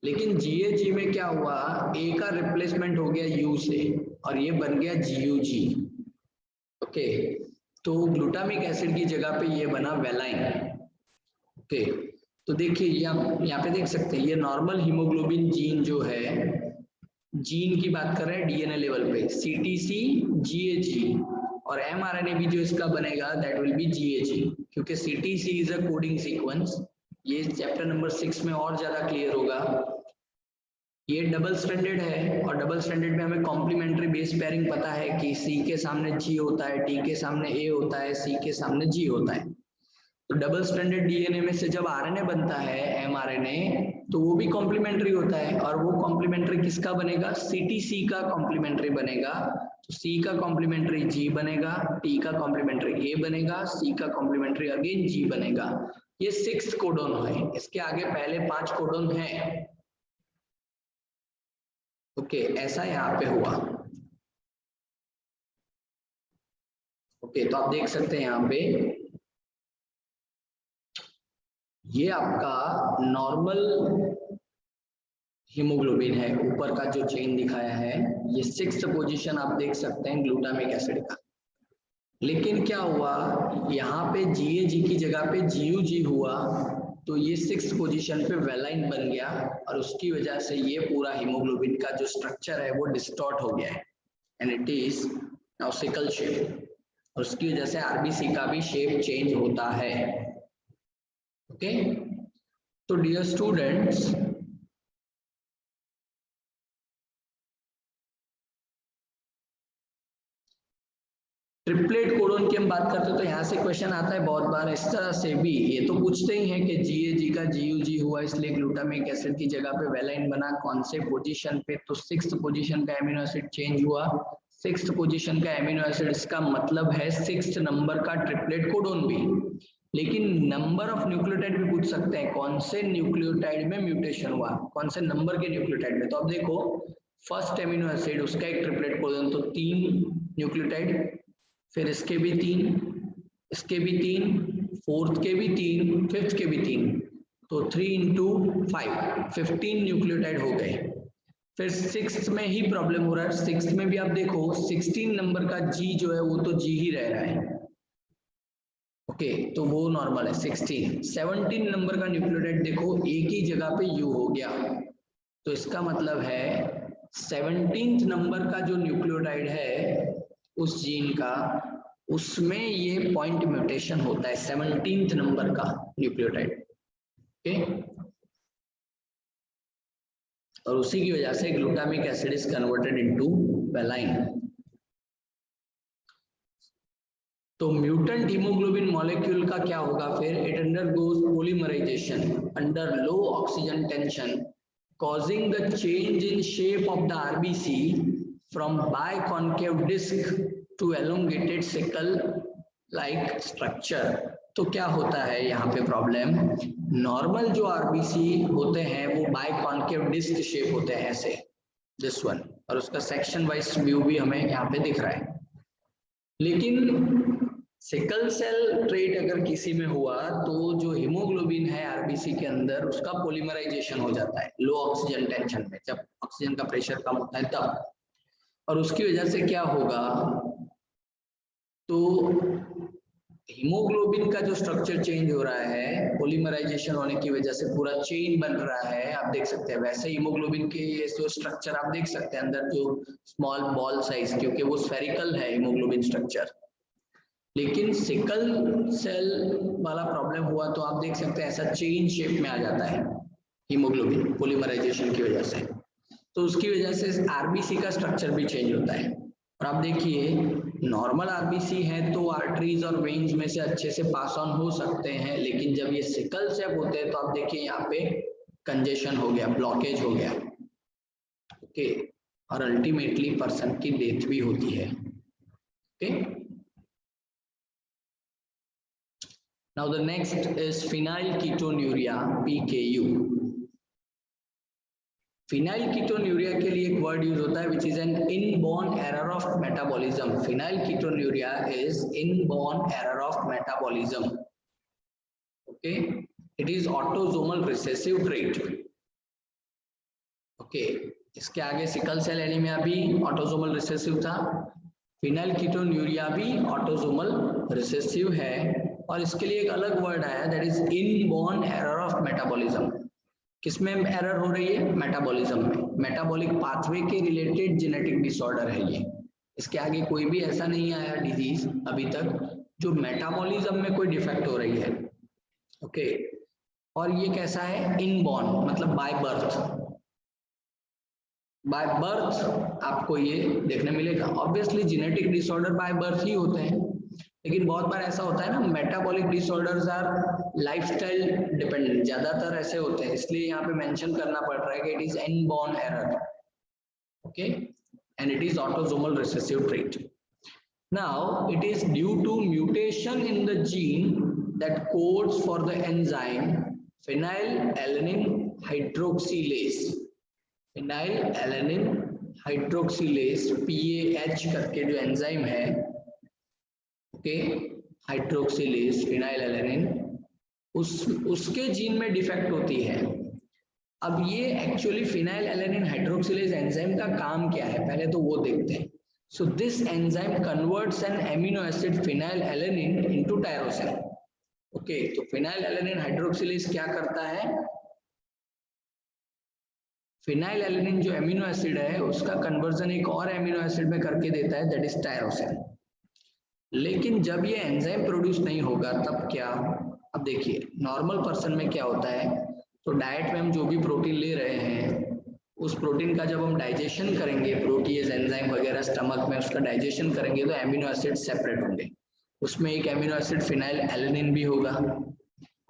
लेकिन GAG में क्या हुआ, A का रिप्लेसमेंट हो गया U से और ये बन गया GUG। ओके, तो ग्लूटामिक एसिड की जगह पे ये बना वेलाइन। ओके, तो देखिए यहाँ पे देख सकते हैं, ये नॉर्मल हीमोग्लोबिन जीन जो है, जीन की बात कर रहे हैं डीएनए लेवल पे, CTC GAG, और mRNA भी जो इसका बनेगा दैट विल बी GAG, क्योंकि CTC is a coding sequence. ये चैप्टर नंबर 6 में और ज्यादा क्लियर होगा। ये डबल स्टैंडर्ड है, और डबल स्टैंडर्ड में हमें कॉम्प्लीमेंट्री बेस पेयरिंग पता है कि C के सामने G होता है, T के सामने A होता है, C के सामने G होता है। तो डबल स्टैंडर्ड डीएनए में से जब आरएनए बनता है mRNA, तो वो भी कॉम्प्लीमेंट्री होता है, और वो कॉम्प्लीमेंट्री किसका बनेगा, CTC का कॉम्प्लीमेंट्री बनेगा। तो C का कॉम्प्लीमेंट्री G बनेगा, T का कॉम्प्लीमेंट्री A बनेगा, C का कॉम्प्लीमेंट्री अगेन G बनेगा। ये 6th कोडोन है, इसके आगे पहले 5 कोडोन है। ओके, ऐसा यहाँ पे हुआ। ओके, तो आप देख सकते हैं यहाँ पे ये आपका नॉर्मल हीमोग्लोबिन है, ऊपर का जो चेन दिखाया है, ये 6th पोजीशन आप देख सकते हैं ग्लूटामिक एसिड का। लेकिन क्या हुआ, यहाँ पे GAG की जगह पे GUG हुआ, तो ये 6th पोजीशन पे वेलाइन बन गया, और उसकी वजह से ये पूरा हीमोग्लोबिन का जो स्ट्रक्चर है वो डिस्टॉर्ट हो गया है, and it is now sickle shape. और उसकी वजह से RBC का भी शेप चेंज होता है। ओके, तो डियर स्टूडेंट्स, ट्रिपलेट कोडोन की हम बात करते हैं तो यहाँ से क्वेश्चन आता है बहुत बार इस तरह से भी। ये तो पूछते ही हैं कि GAG का GUG हुआ, इसलिए ग्लूटामिक एसिड की जगह पे वेलाइन बना, कौन से पोजीशन पे, तो 6th पोजीशन का एमिनो एसिड चेंज हुआ। 6th पोजीशन का एमिनो एसिड, इसका मतलब है 6th नंबर का ट्रिपलेट कोडोन भी। लेकिन नंबर ऑफ न्यूक्लियोटाइड भी पूछ सकते हैं, कौन से न्यूक्लियोटाइड में म्यूटेशन हुआ, कौन से नंबर के न्यूक्लियोटाइड में। तो अब देखो, फर्स्ट एमिनो एसिड उसका एक ट्रिपलेट कोडोन, तो 3 न्यूक्लियोटाइड, फिर इसके भी 3, इसके भी 3, 4th के भी 3, 5th के भी 3, तो 3 × 5 15 न्यूक्लियोटाइड हो गए। फिर 6th में ही प्रॉब्लम हो रहा है। 6th में भी आप देखो 16 नंबर का G जो है वो तो G ही रह रहा है। ओके, तो वो नॉर्मल है 16। 17 नंबर का न्यूक्लियोटाइड देखो एक ही जगह पे U हो गया, तो इसका मतलब है 17th नंबर का जो न्यूक्लियोटाइड है उस जीन का, उसमें ये पॉइंट म्यूटेशन होता है 17th नंबर का न्यूक्लियोटाइड। ओके, और उसी की वजह से glutamic acid is converted into valine. तो म्यूटेंट हीमोग्लोबिन मॉलिक्यूल का क्या होगा फिर, it undergoes polymerization under low oxygen tension, causing the change in shape of the RBC from biconcave disc to elongated sickle like structure. तो क्या होता है यहाँ पे प्रॉब्लम, नॉर्मल जो आरबीसी होते हैं वो बाइकॉन्केव डिस्क शेप होते हैं ऐसे, दिस वन, और उसका सेक्शन वाइज व्यू भी हमें यहाँ पे दिख रहा है। लेकिन सिकल सेल ट्रेट अगर किसी में हुआ तो जो हीमोग्लोबिन है आरबीसी के अंदर उसका पॉलीमराइजेशन हो जाता है लो ऑक्सीजन टेंशन में, जब ऑक्सीजन का प्रेशर कम होता है तब, और उसकी वजह से क्या होगा, तो हीमोग्लोबिन का जो स्ट्रक्चर चेंज हो रहा है पॉलीमराइजेशन होने की वजह से, पूरा चेन बन रहा है, आप देख सकते हैं। वैसे हीमोग्लोबिन के जो स्ट्रक्चर आप देख सकते हैं अंदर जो स्मॉल बॉल साइज, क्योंकि वो स्फेरिकल है हीमोग्लोबिन स्ट्रक्चर। लेकिन सिकल सेल वाला प्रॉब्लम हुआ तो आप देख सकते हैं ऐसा चेन शेप में आ जाता है हीमोग्लोबिन पॉलीमराइजेशन की वजह से, तो उसकी वजह से आरबीसी का स्ट्रक्चर भी चेंज होता है। और आप देखिए नॉर्मल आरबीसी है तो आर्टरीज और वेन्स में से अच्छे से पास ऑन हो सकते हैं, लेकिन जब ये सिकल सेल होते हैं तो आप देखिए यहाँ पे कंजेशन हो गया, ब्लॉकेज हो गया, ओके, और अल्टीमेटली पर्सन की डेथ भी होती है। Okay, now the next is phenylketonuria, PKU। phenylketonuria के लिए एक वर्ड यूज होता है which is an inborn error of metabolism। phenylketonuria is inborn error of metabolism, okay, it is autosomal recessive trait, okay। इसके आगे सिकल सेल एनीमिया भी autosomal recessive था, फिनाइलकीटोन्यूरिया भी ऑटोसोमल रिसेसिव है, और इसके लिए एक अलग वर्ड आया that is inborn error of metabolism. किसमें एरर हो रही है, मेटाबॉलिज्म में, मेटाबॉलिक पाथवे के रिलेटेड जेनेटिक डिसऑर्डर है ये। इसके आगे कोई भी ऐसा नहीं आया डिजीज अभी तक जो मेटाबॉलिज्म में कोई डिफेक्ट हो रही है, ओके। और ये कैसा है, इनबॉर्न मतलब बाय बर्थ, बाय बर्थ आपको ये देखने मिलेगा। Obviously genetic disorder by birth ही होते हैं, लेकिन बहुत बार ऐसा होता है ना, metabolic disorders are lifestyle dependent, ज्यादातर ऐसे होते हैं, इसलिए यहाँ पे मेंशन करना पड़ रहा है कि it is inborn error, okay, and it is autosomal recessive trait. Now it is due to mutation in the gene that codes for the enzyme phenylalanine hydroxylase। phenylalanine hydroxylase PAH करके जो enzyme है, okay, hydroxylase phenylalanine, उसके जीन में defect होती है। अब ये एक्चुअली फिनाइलएलानिन हाइड्रोक्सिलेज एंजाइम का काम क्या है, पहले तो वो देखते हैं। So this enzyme converts an amino acid phenylalanine into tyrosine, okay. तो फिनाइलएलानिन हाइड्रोक्सिलेज क्या करता है, फिनाइलएलानिन जो एमिनो एसिड है उसका कन्वर्जन एक और एमिनो एसिड में करके देता है दैट इज टायरोसिन। लेकिन जब ये एंजाइम प्रोड्यूस नहीं होगा तब क्या, अब देखिए नॉर्मल पर्सन में क्या होता है, तो डाइट में हम जो भी प्रोटीन ले रहे हैं उस प्रोटीन का जब हम डाइजेशन करेंगे, प्रोटीज एंजाइम वगैरह स्टमक में उसका डाइजेशन करेंगे तो एमिनो एसिड सेपरेट होंगे, उसमें एक एमिनो एसिड फिनाइलएलानिन भी होगा।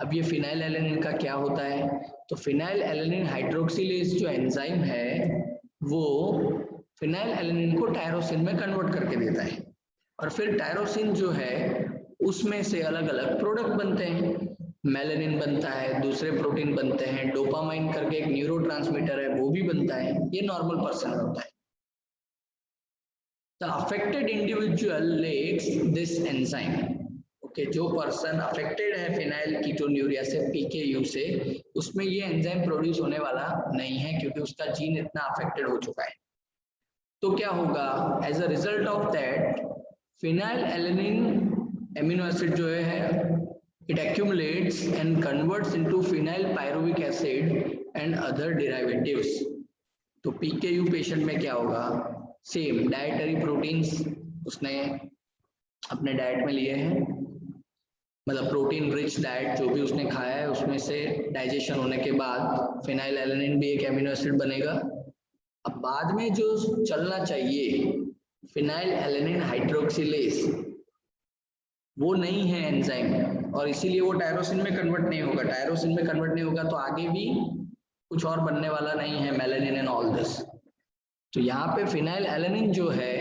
अब ये फिनाइलएलानिन का क्या होता है, तो फिनाइलएलानिन हाइड्रोक्सिलेज जो एंजाइम है वो फिनाइलएलानिन को टायरोसिन में कन्वर्ट करके देता है, और फिर टायरोसिन जो है उसमें से अलग अलग प्रोडक्ट बनते हैं, मेलानिन बनता है, दूसरे प्रोटीन बनते हैं, डोपामाइन करके एक न्यूरोट्रांसमीटर है वो भी बनता है, ये नॉर्मल पर्सन में होता है। The affected individual lacks this enzyme, okay, जो पर्सन अफेक्टेड है फिनाइलकीटोन्यूरिया से, पीकेयू से, उसमें ये एंजाइम प्रोड्यूस होने वाला नहीं है क्योंकि उसका जीन इतना अफेक्टेड हो चुका है। तो क्या होगा, as a result of that phenylalanine amino acid जो है it accumulates and converts into phenyl pyruvic acid and other derivatives। तो PKU पेशेंट में क्या होगा, सेम डाइटरी प्रोटीन्स उसने अपने डाइट में लिए हैं, मतलब प्रोटीन रिच डाइट जो भी उसने खाया है उसमें से डाइजेशन होने के बाद फिनाइलएलानिन भी एक एमिनो एसिड बनेगा। अब बाद में जो चलना चाहिए फिनाइलएलानिन हाइड्रोक्सिलेज वो नहीं है एंजाइम, और इसीलिए वो टायरोसिन में कन्वर्ट नहीं होगा। टायरोसिन में कन्वर्ट नहीं होगा तो आगे भी कुछ और बनने वाला नहीं है, मेलानिन एंड ऑल दिस। तो यहाँ पे फिनाइलएलानिन जो है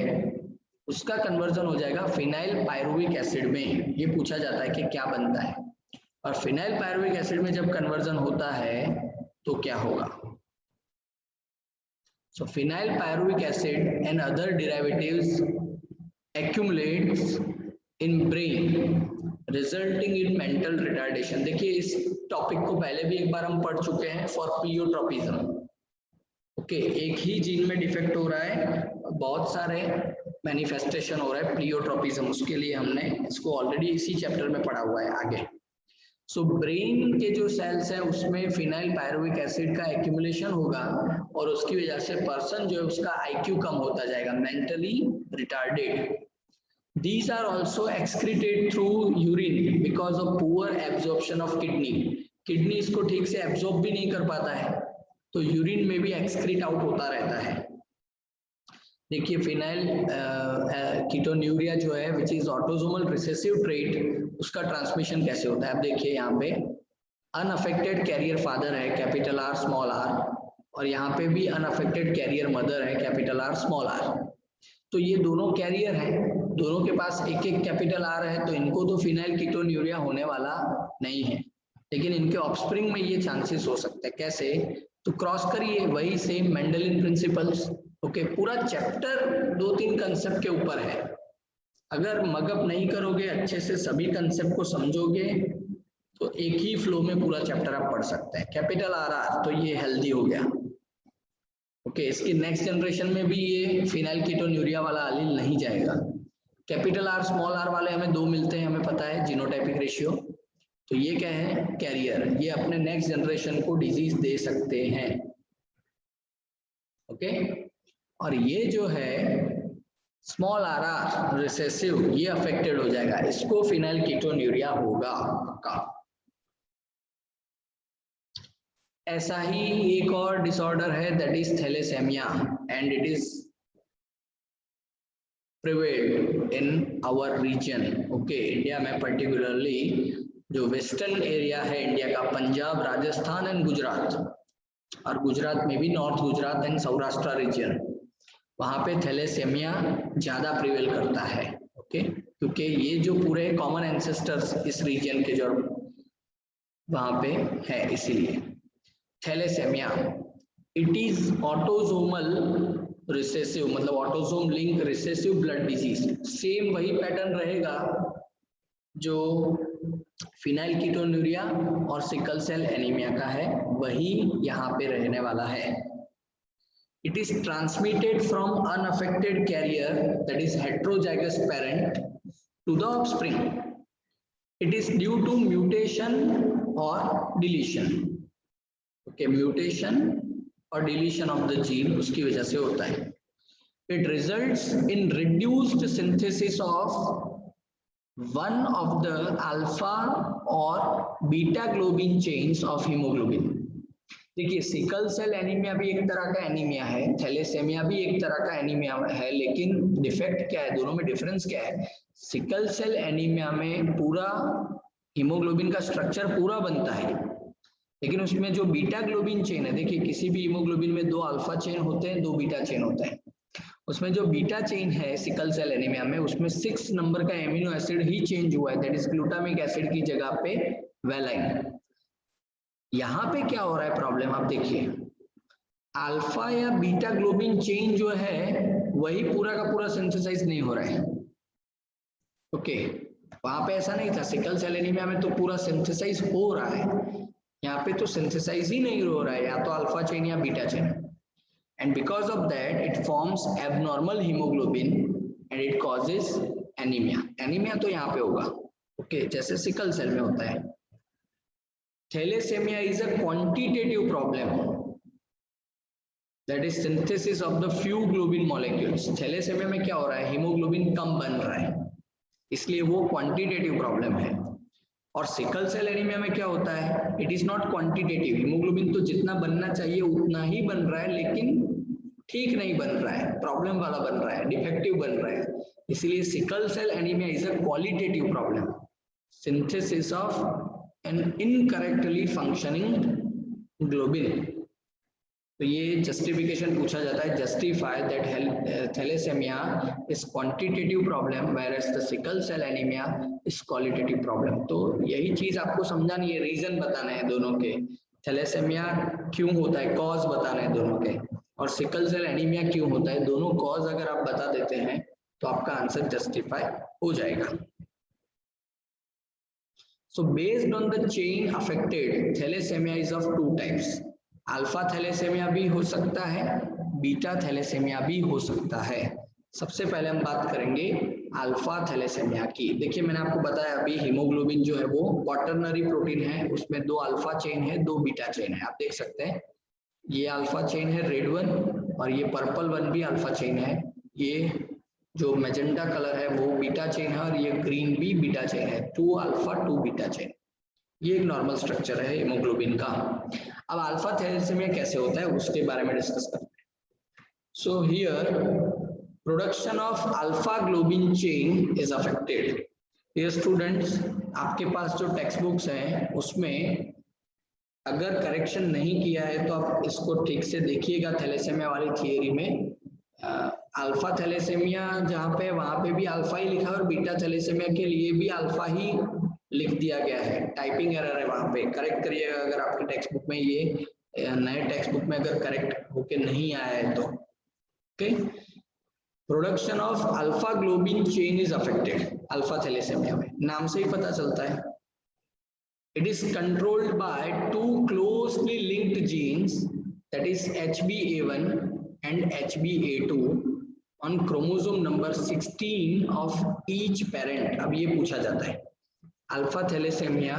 उसका कन्वर्जन हो जाएगा फिनाइल पायरुविक एसिड में। ये पूछा जाता है कि क्या बनता है, और फिनाइल पायरुविक एसिड में जब कन्वर्जन होता है तो क्या होगा। So phenyl pyruvic acid and other derivatives accumulates in brain resulting in mental retardation। देखिए इस टॉपिक को पहले भी एक बार हम पढ़ चुके हैं फॉर प्लियोट्रोपिज्म। ओके, एक ही जीन में डिफेक्ट हो रहा है, बहुत सारे मैनिफेस्टेशन हो रहा है प्लियोट्रोपिज्म, उसके लिए हमने इसको ऑलरेडी इसी चैप्टर में पढ़ा हुआ है आगे। सो ब्रेन के जो सेल्स हैं उसमें फिनाइल पायरुविक एसिड का एक्यूमुलेशन होगा और उसकी वजह से पर्सन जो है उसका आईक्यू कम होता जाएगा, mentally retarded. These are also excreted through urine because of poor absorption of kidney। Kidney इसको ठीक से एब्जॉर्ब भी नहीं कर पाता है, तो यूरिन में भी एक्सक्रीट आउट होता रहता है। देखिए फिनाइल कीटोन्यूरिया जो है which is autosomal recessive trait, उसका ट्रांसमिशन कैसे होता है। अब देखिए यहाँ पे अनअफेक्टेड कैरियर फादर है कैपिटल आर स्मॉल आर, और यहाँ पे भी अनअफेक्टेड कैरियर मदर है कैपिटल आर स्मॉल आर। तो ये दोनों कैरियर हैं, दोनों के पास एक एक कैपिटल आर है, तो इनको तो फिनाइल कीटोन्यूरिया होने वाला नहीं है, लेकिन इनके ऑफस्प्रिंग में ये चांसेस हो सकते हैं। कैसे, तो क्रॉस करिए, वही सेम मेंडेलियन प्रिंसिपल्स। ओके, पूरा चैप्टर 2-3 कंसेप्ट के ऊपर है। अगर मगअप नहीं करोगे अच्छे से, सभी कंसेप्ट को समझोगे, तो एक ही फ्लो में पूरा चैप्टर आप पढ़ सकते हैं। कैपिटल आर आर, तो ये हेल्दी हो गया। ओके, इसकी नेक्स्ट जनरेशन में भी ये फिनाइल कीटोन्यूरिया वाला एलील नहीं जाएगा। कैपिटल आर स्मॉल आर वाले हमें 2 मिलते हैं, हमें पता है जीनोटाइपिक रेशियो, तो ये क्या है, कैरियर, ये अपने नेक्स्ट जनरेशन को डिजीज दे सकते हैं। ओके, और ये जो है स्मॉल आर आर रिसेसिव, ये अफेक्टेड हो जाएगा, इसको फिनाइल कीटोन्यूरिया होगा पक्का। ऐसा ही एक और डिसऑर्डर है that is thalassaemia, and it is prevailed in our region। Okay, India में पर्टिकुलरली जो वेस्टर्न एरिया है इंडिया का, पंजाब, राजस्थान एंड गुजरात, और गुजरात में भी north Gujarat and Saurashtra region, वहाँ पे थैलेसेमिया ज़्यादा प्रिवेल करता है। ओके, क्योंकि ये जो पूरे कॉमन एंसेस्टर्स इस रीजन के जो वहाँ पे है, इसीलिए thalassaemia it is autosomal recessive, मतलब autosome link recessive blood disease. Same वही पैटर्न रहेगा जो फिनाइल कीटोन्यूरिया और सिकल सेल एनीमिया का है, वही यहाँ पे रहने वाला है। It is transmitted from unaffected carrier that is heterozygous parent to the offspring. It is due to mutation और डिलीशन। ओके, म्यूटेशन और डिलीशन ऑफ द जीन, उसकी वजह से होता है। It results in reduced synthesis of one of the alpha और beta globin chains of haemoglobin. देखिए sickle cell anaemia भी एक तरह का एनीमिया है, थैलेसेमिया भी एक तरह का एनीमिया है, लेकिन डिफेक्ट क्या है, दोनों में डिफरेंस क्या है। सिकल सेल एनीमिया में पूरा हीमोग्लोबिन का स्ट्रक्चर पूरा बनता है, लेकिन उसमें जो बीटा ग्लोबिन चेन है, देखिए किसी भी हीमोग्लोबिन में 2 अल्फा चेन होते हैं, 2 बीटा चेन होते हैं। उसमें जो बीटा चेन है सिकल सेल एनीमिया में, उसमें 6 नंबर का एमिनो एसिड ही चेंज हुआ है, दैट इज ग्लूटामिक एसिड की जगह पे वेलाइन। यहाँ पे क्या हो रहा है प्रॉब्लम, आप देखिए अल्फा या बीटा ग्लोबिन चेन जो है वही पूरा का पूरा सिंथेसाइज नहीं हो रहा है। ओके, वहां पे ऐसा नहीं था, सिकल सेल एनीमिया में तो पूरा सिंथेसाइज हो रहा है, यहाँ पे तो सिंथेसाइज ही नहीं हो रहा है, या तो अल्फा चेन या beta chain, and because of that it forms abnormal haemoglobin and it causes anaemia. Anaemia तो यहाँ पे होगा, ओके, जैसे सिकल सेल में होता है। Thalassaemia is a quantitative problem, that is synthesis of the few globin molecules. Thalassaemia में क्या हो रहा है, हीमोग्लोबिन कम बन रहा है, इसलिए वो क्वांटिटेटिव प्रॉब्लम है। और सिकल सेल एनीमिया में क्या होता है, it is not quantitative, haemoglobin तो जितना बनना चाहिए उतना ही बन रहा है, लेकिन ठीक नहीं बन रहा है, प्रॉब्लम वाला बन रहा है, डिफेक्टिव बन रहा है। इसलिए sickle cell anaemia is a qualitative problem, synthesis of an incorrectly functioning globin. तो ये जस्टिफिकेशन पूछा जाता है, justify that thalassaemia is quantitative problem whereas the sickle cell anemia is qualitative problem. तो यही चीज आपको समझानी है, रीजन बताना है दोनों के, थैलेसेमिया क्यों होता है कॉज बताना है दोनों के, और सिकल सेल एनीमिया क्यों होता है, दोनों कॉज अगर आप बता देते हैं तो आपका आंसर जस्टिफाई हो जाएगा। So based on the chain affected, thalassemia is of two types. Alpha thalassaemia भी हो सकता है, बीटा थैलेसेमिया भी हो सकता है। सबसे पहले हम बात करेंगे अल्फा थैलेसेमिया की। देखिए मैंने आपको बताया अभी हीमोग्लोबिन जो है वो क्वाटरनरी प्रोटीन है, उसमें 2 अल्फा चेन है 2 बीटा चेन है। आप देख सकते हैं ये अल्फा चेन है रेड वन, और ये पर्पल वन भी अल्फा चेन है। ये जो मैजेंटा कलर है वो बीटा चेन है, और ये ग्रीन भी बीटा चेन है, 2 अल्फा 2 बीटा चेन। ये एक नॉर्मल स्ट्रक्चर है हीमोग्लोबिन का। अब अल्फा थैलेसेमिया कैसे होता है उसके बारे में डिस्कस करते हैं। So here production of alpha globin chain is affected. Dear students, आपके पास जो टेक्स्ट बुक्स हैं उसमें अगर करेक्शन नहीं किया है तो आप इसको ठीक से देखिएगा। थैलेसेमिया वाली थियरी में अल्फा थैलेसेमिया जहाँ पे वहां पे भी अल्फा ही लिखा है, और बीटा थैलेसेमिया के लिए भी अल्फा ही लिख दिया गया है। टाइपिंग एरर है वहां पे, करेक्ट करिएगा अगर आपके टेक्स्ट बुक में ये नए टेक्स्ट बुक में अगर करेक्ट होके नहीं आया है तो। Okay, production of alpha globin chain is affected alpha thalassaemia में, नाम से ही पता चलता है। It is controlled by 2 closely linked genes, that is HBA1 and HBA2 on chromosome number 16 of each parent। अब ये पूछा जाता है अल्फा थैलेसेमिया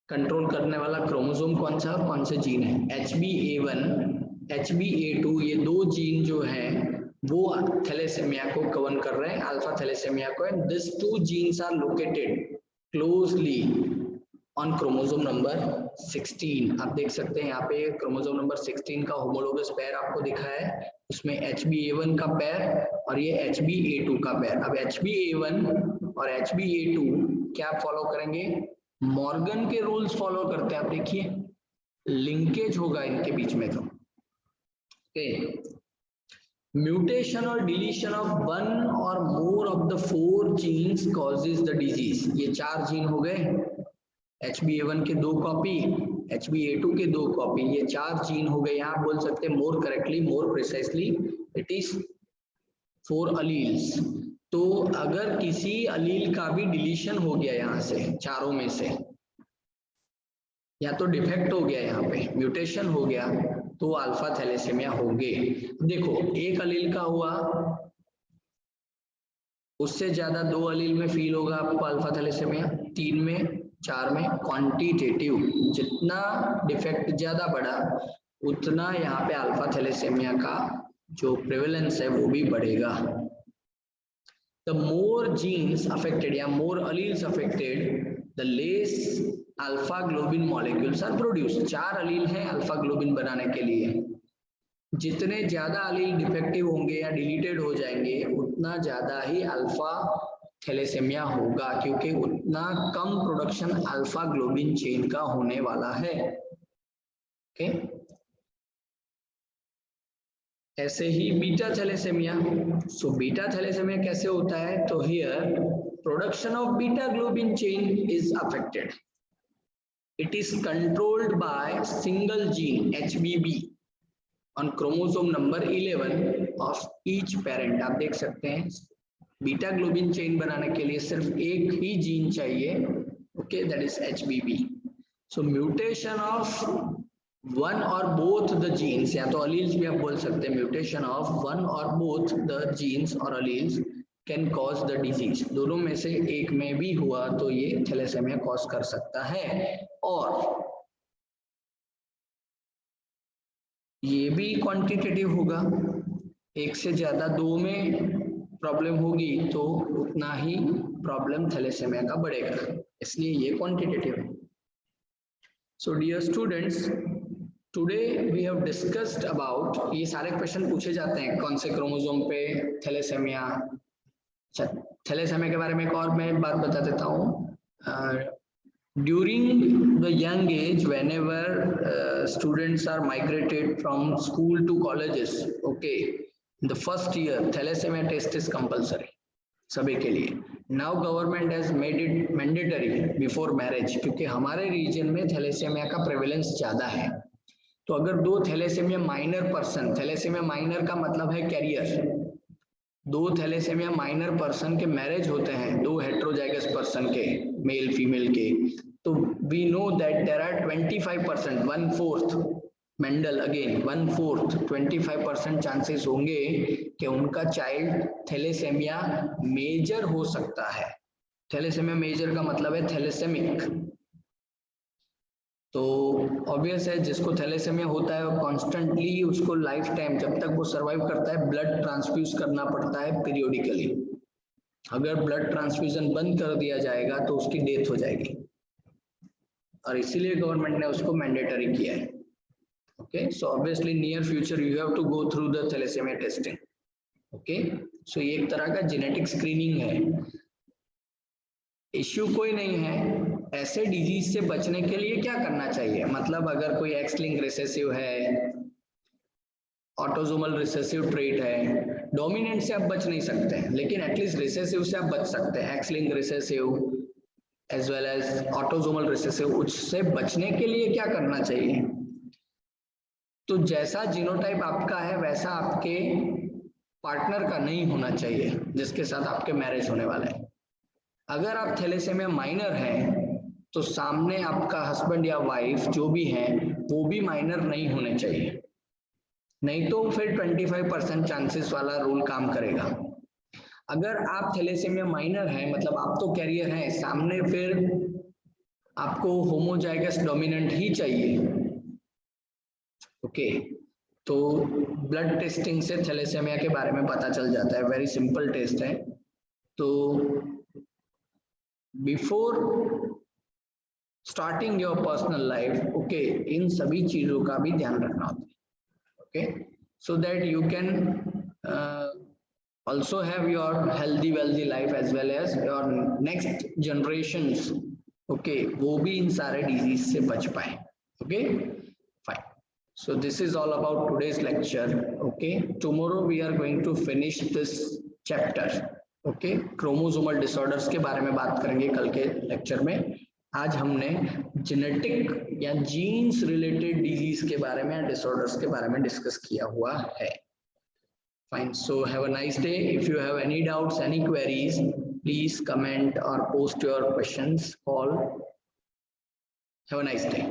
कंट्रोल करने वाला क्रोमोसोम कौन सा और कौन से जीन है। HBA1 HBA2 ये 2 जीन जो है वो थैलेसेमिया को कवर कर रहे हैं, अल्फा थैलेसेमिया को। And this 2 genes are located closely on chromosome number 16। आप देख सकते हैं यहाँ पे क्रोमोसोम नंबर 16 का होमोलोगस पेयर आपको दिखा है, उसमें HBA1 का पेयर और ये HBA2 का पेयर। अब HBA1 और HBA2 क्या फॉलो करेंगे, मॉर्गन के रूल्स फॉलो करते हैं। आप देखिए लिंकेज होगा इनके बीच में। तो म्यूटेशन और डिलीशन ऑफ 1 और more of the 4 genes causes the disease. ये 4 जीन हो गए, HBA1 के 2 कॉपी, HBA2 के 2 कॉपी, ये 4 जीन हो गए। यहाँ बोल सकते हैं more correctly, more precisely it is 4 alleles. तो अगर किसी अलील का भी डिलीशन हो गया यहाँ से चारों में से, या तो डिफेक्ट हो गया यहाँ पे म्यूटेशन हो गया, तो अल्फा थैलेसेमिया होंगे। देखो एक अलील का हुआ, उससे ज्यादा 2 अलील में फील होगा आपको अल्फा थैलेसेमिया, 3 में 4 में क्वांटिटेटिव, जितना डिफेक्ट ज्यादा बढ़ा उतना यहाँ पे अल्फा थैलेसेमिया का जो प्रेवलेंस है वो भी बढ़ेगा। The more genes affected या more alleles affected, the less alpha globin molecules are produced। 4 अलील हैं अल्फा ग्लोबिन बनाने के लिए, जितने ज्यादा अलील डिफेक्टिव होंगे या डिलीटेड हो जाएंगे उतना ज्यादा ही अल्फा थैलेसेमिया होगा, क्योंकि उतना कम प्रोडक्शन अल्फा ग्लोबिन चेन का होने वाला है। ओके, ऐसे ही beta thalassaemia. So beta thalassaemia कैसे होता है, तो here production of beta globin chain is affected. It is controlled by single gene HBB on chromosome number 11 of each parent. आप देख सकते हैं बीटा ग्लोबिन चेन बनाने के लिए सिर्फ एक ही जीन चाहिए, okay, that is HBB। So mutation of 1 or both the genes, या तो अलील्स भी आप बोल सकते हैं, mutation of 1 or both the genes और alleles can cause the disease. दोनों में से एक में भी हुआ तो ये थैलेसेमिया कॉज कर सकता है। और ये भी क्वांटिटेटिव होगा, एक से ज्यादा 2 में प्रॉब्लम होगी तो उतना ही प्रॉब्लम थैलेसेमिया का बढ़ेगा, इसलिए ये क्वांटिटेटिव है। So dear students, today we have discussed about, ये सारे क्वेश्चन पूछे जाते हैं कौन से क्रोमोसोम पे थैलेसेमिया। अच्छा, थैलेसेमिया के बारे में एक और मैं बात बता देता हूँ। During the young age, whenever students are migrated from school to colleges, okay, in the first year, thalassemia test is compulsory. सभी के लिए. Now government has made it mandatory before marriage, क्योंकि हमारे रीजन में थैलेसेमिया का prevalence ज्यादा है. तो अगर दो thalassaemia minor person, thalassaemia minor का मतलब है कैरियर, दो थैलेसेमिया माइनर पर्सन के मैरिज होते हैं, दो हेट्रोजाइगस पर्सन के, मेल फीमेल के, तो we know that there are 25%, 1/4 Mendel again 1/4 25% chances होंगे कि उनका चाइल्ड थैलेसेमिया मेजर हो सकता है. थैलेसेमिया मेजर का मतलब है थैलेसेमिक. तो ऑब्वियस है जिसको थैलेसेमिया होता है कॉन्स्टेंटली उसको लाइफ टाइम जब तक वो सरवाइव करता है ब्लड ट्रांसफ्यूज करना पड़ता है पीरियोडिकली. अगर ब्लड ट्रांसफ्यूजन बंद कर दिया जाएगा तो उसकी डेथ हो जाएगी, और इसीलिए गवर्नमेंट ने उसको मैंडेटरी किया है. Okay, so obviously near future you have to go through the thalassaemia testing. Okay, so ये एक तरह का जेनेटिक स्क्रीनिंग है. इश्यू कोई नहीं है. ऐसे डिजीज से बचने के लिए क्या करना चाहिए, मतलब अगर कोई एक्स लिंक रिसेसिव है, ऑटोसोमल रिसेसिव ट्रेट है, डोमिनेंट से आप बच नहीं सकते हैं, लेकिन एटलीस्ट रिसेसिव से आप बच सकते हैं. X link recessive as well as autosomal recessive, उससे बचने के लिए क्या करना चाहिए. तो जैसा जीनोटाइप आपका है वैसा आपके पार्टनर का नहीं होना चाहिए जिसके साथ आपके मैरिज होने वाला है. अगर आप थैलेसेमिया माइनर हैं तो सामने आपका हस्बैंड या वाइफ जो भी है वो भी माइनर नहीं होने चाहिए, नहीं तो फिर 25% चांसेस वाला रूल काम करेगा. अगर आप थैलेसेमिया माइनर है मतलब आप तो कैरियर हैं, सामने फिर आपको होमोजाइगस डोमिनेंट ही चाहिए. ओके, तो ब्लड टेस्टिंग से थैलेसेमिया के बारे में पता चल जाता है. वेरी सिंपल टेस्ट है. तो before starting your personal life, okay, इन सभी चीजों का भी ध्यान रखना होता है. Okay, so that you can also have your healthy wealthy life as well as your next generations, okay, वो भी इन सारे disease से बच पाए. Okay, fine. So this is all about today's lecture. Okay, tomorrow we are going to finish this chapter. Okay, chromosomal disorders के बारे में बात करेंगे कल के lecture में. आज हमने जेनेटिक या जीन्स रिलेटेड डिजीज के बारे में, डिसऑर्डर्स के बारे में डिस्कस किया हुआ है. Fine. So have a nice day. If you have any doubts, any queries, please comment or post your questions. All. Have a nice day.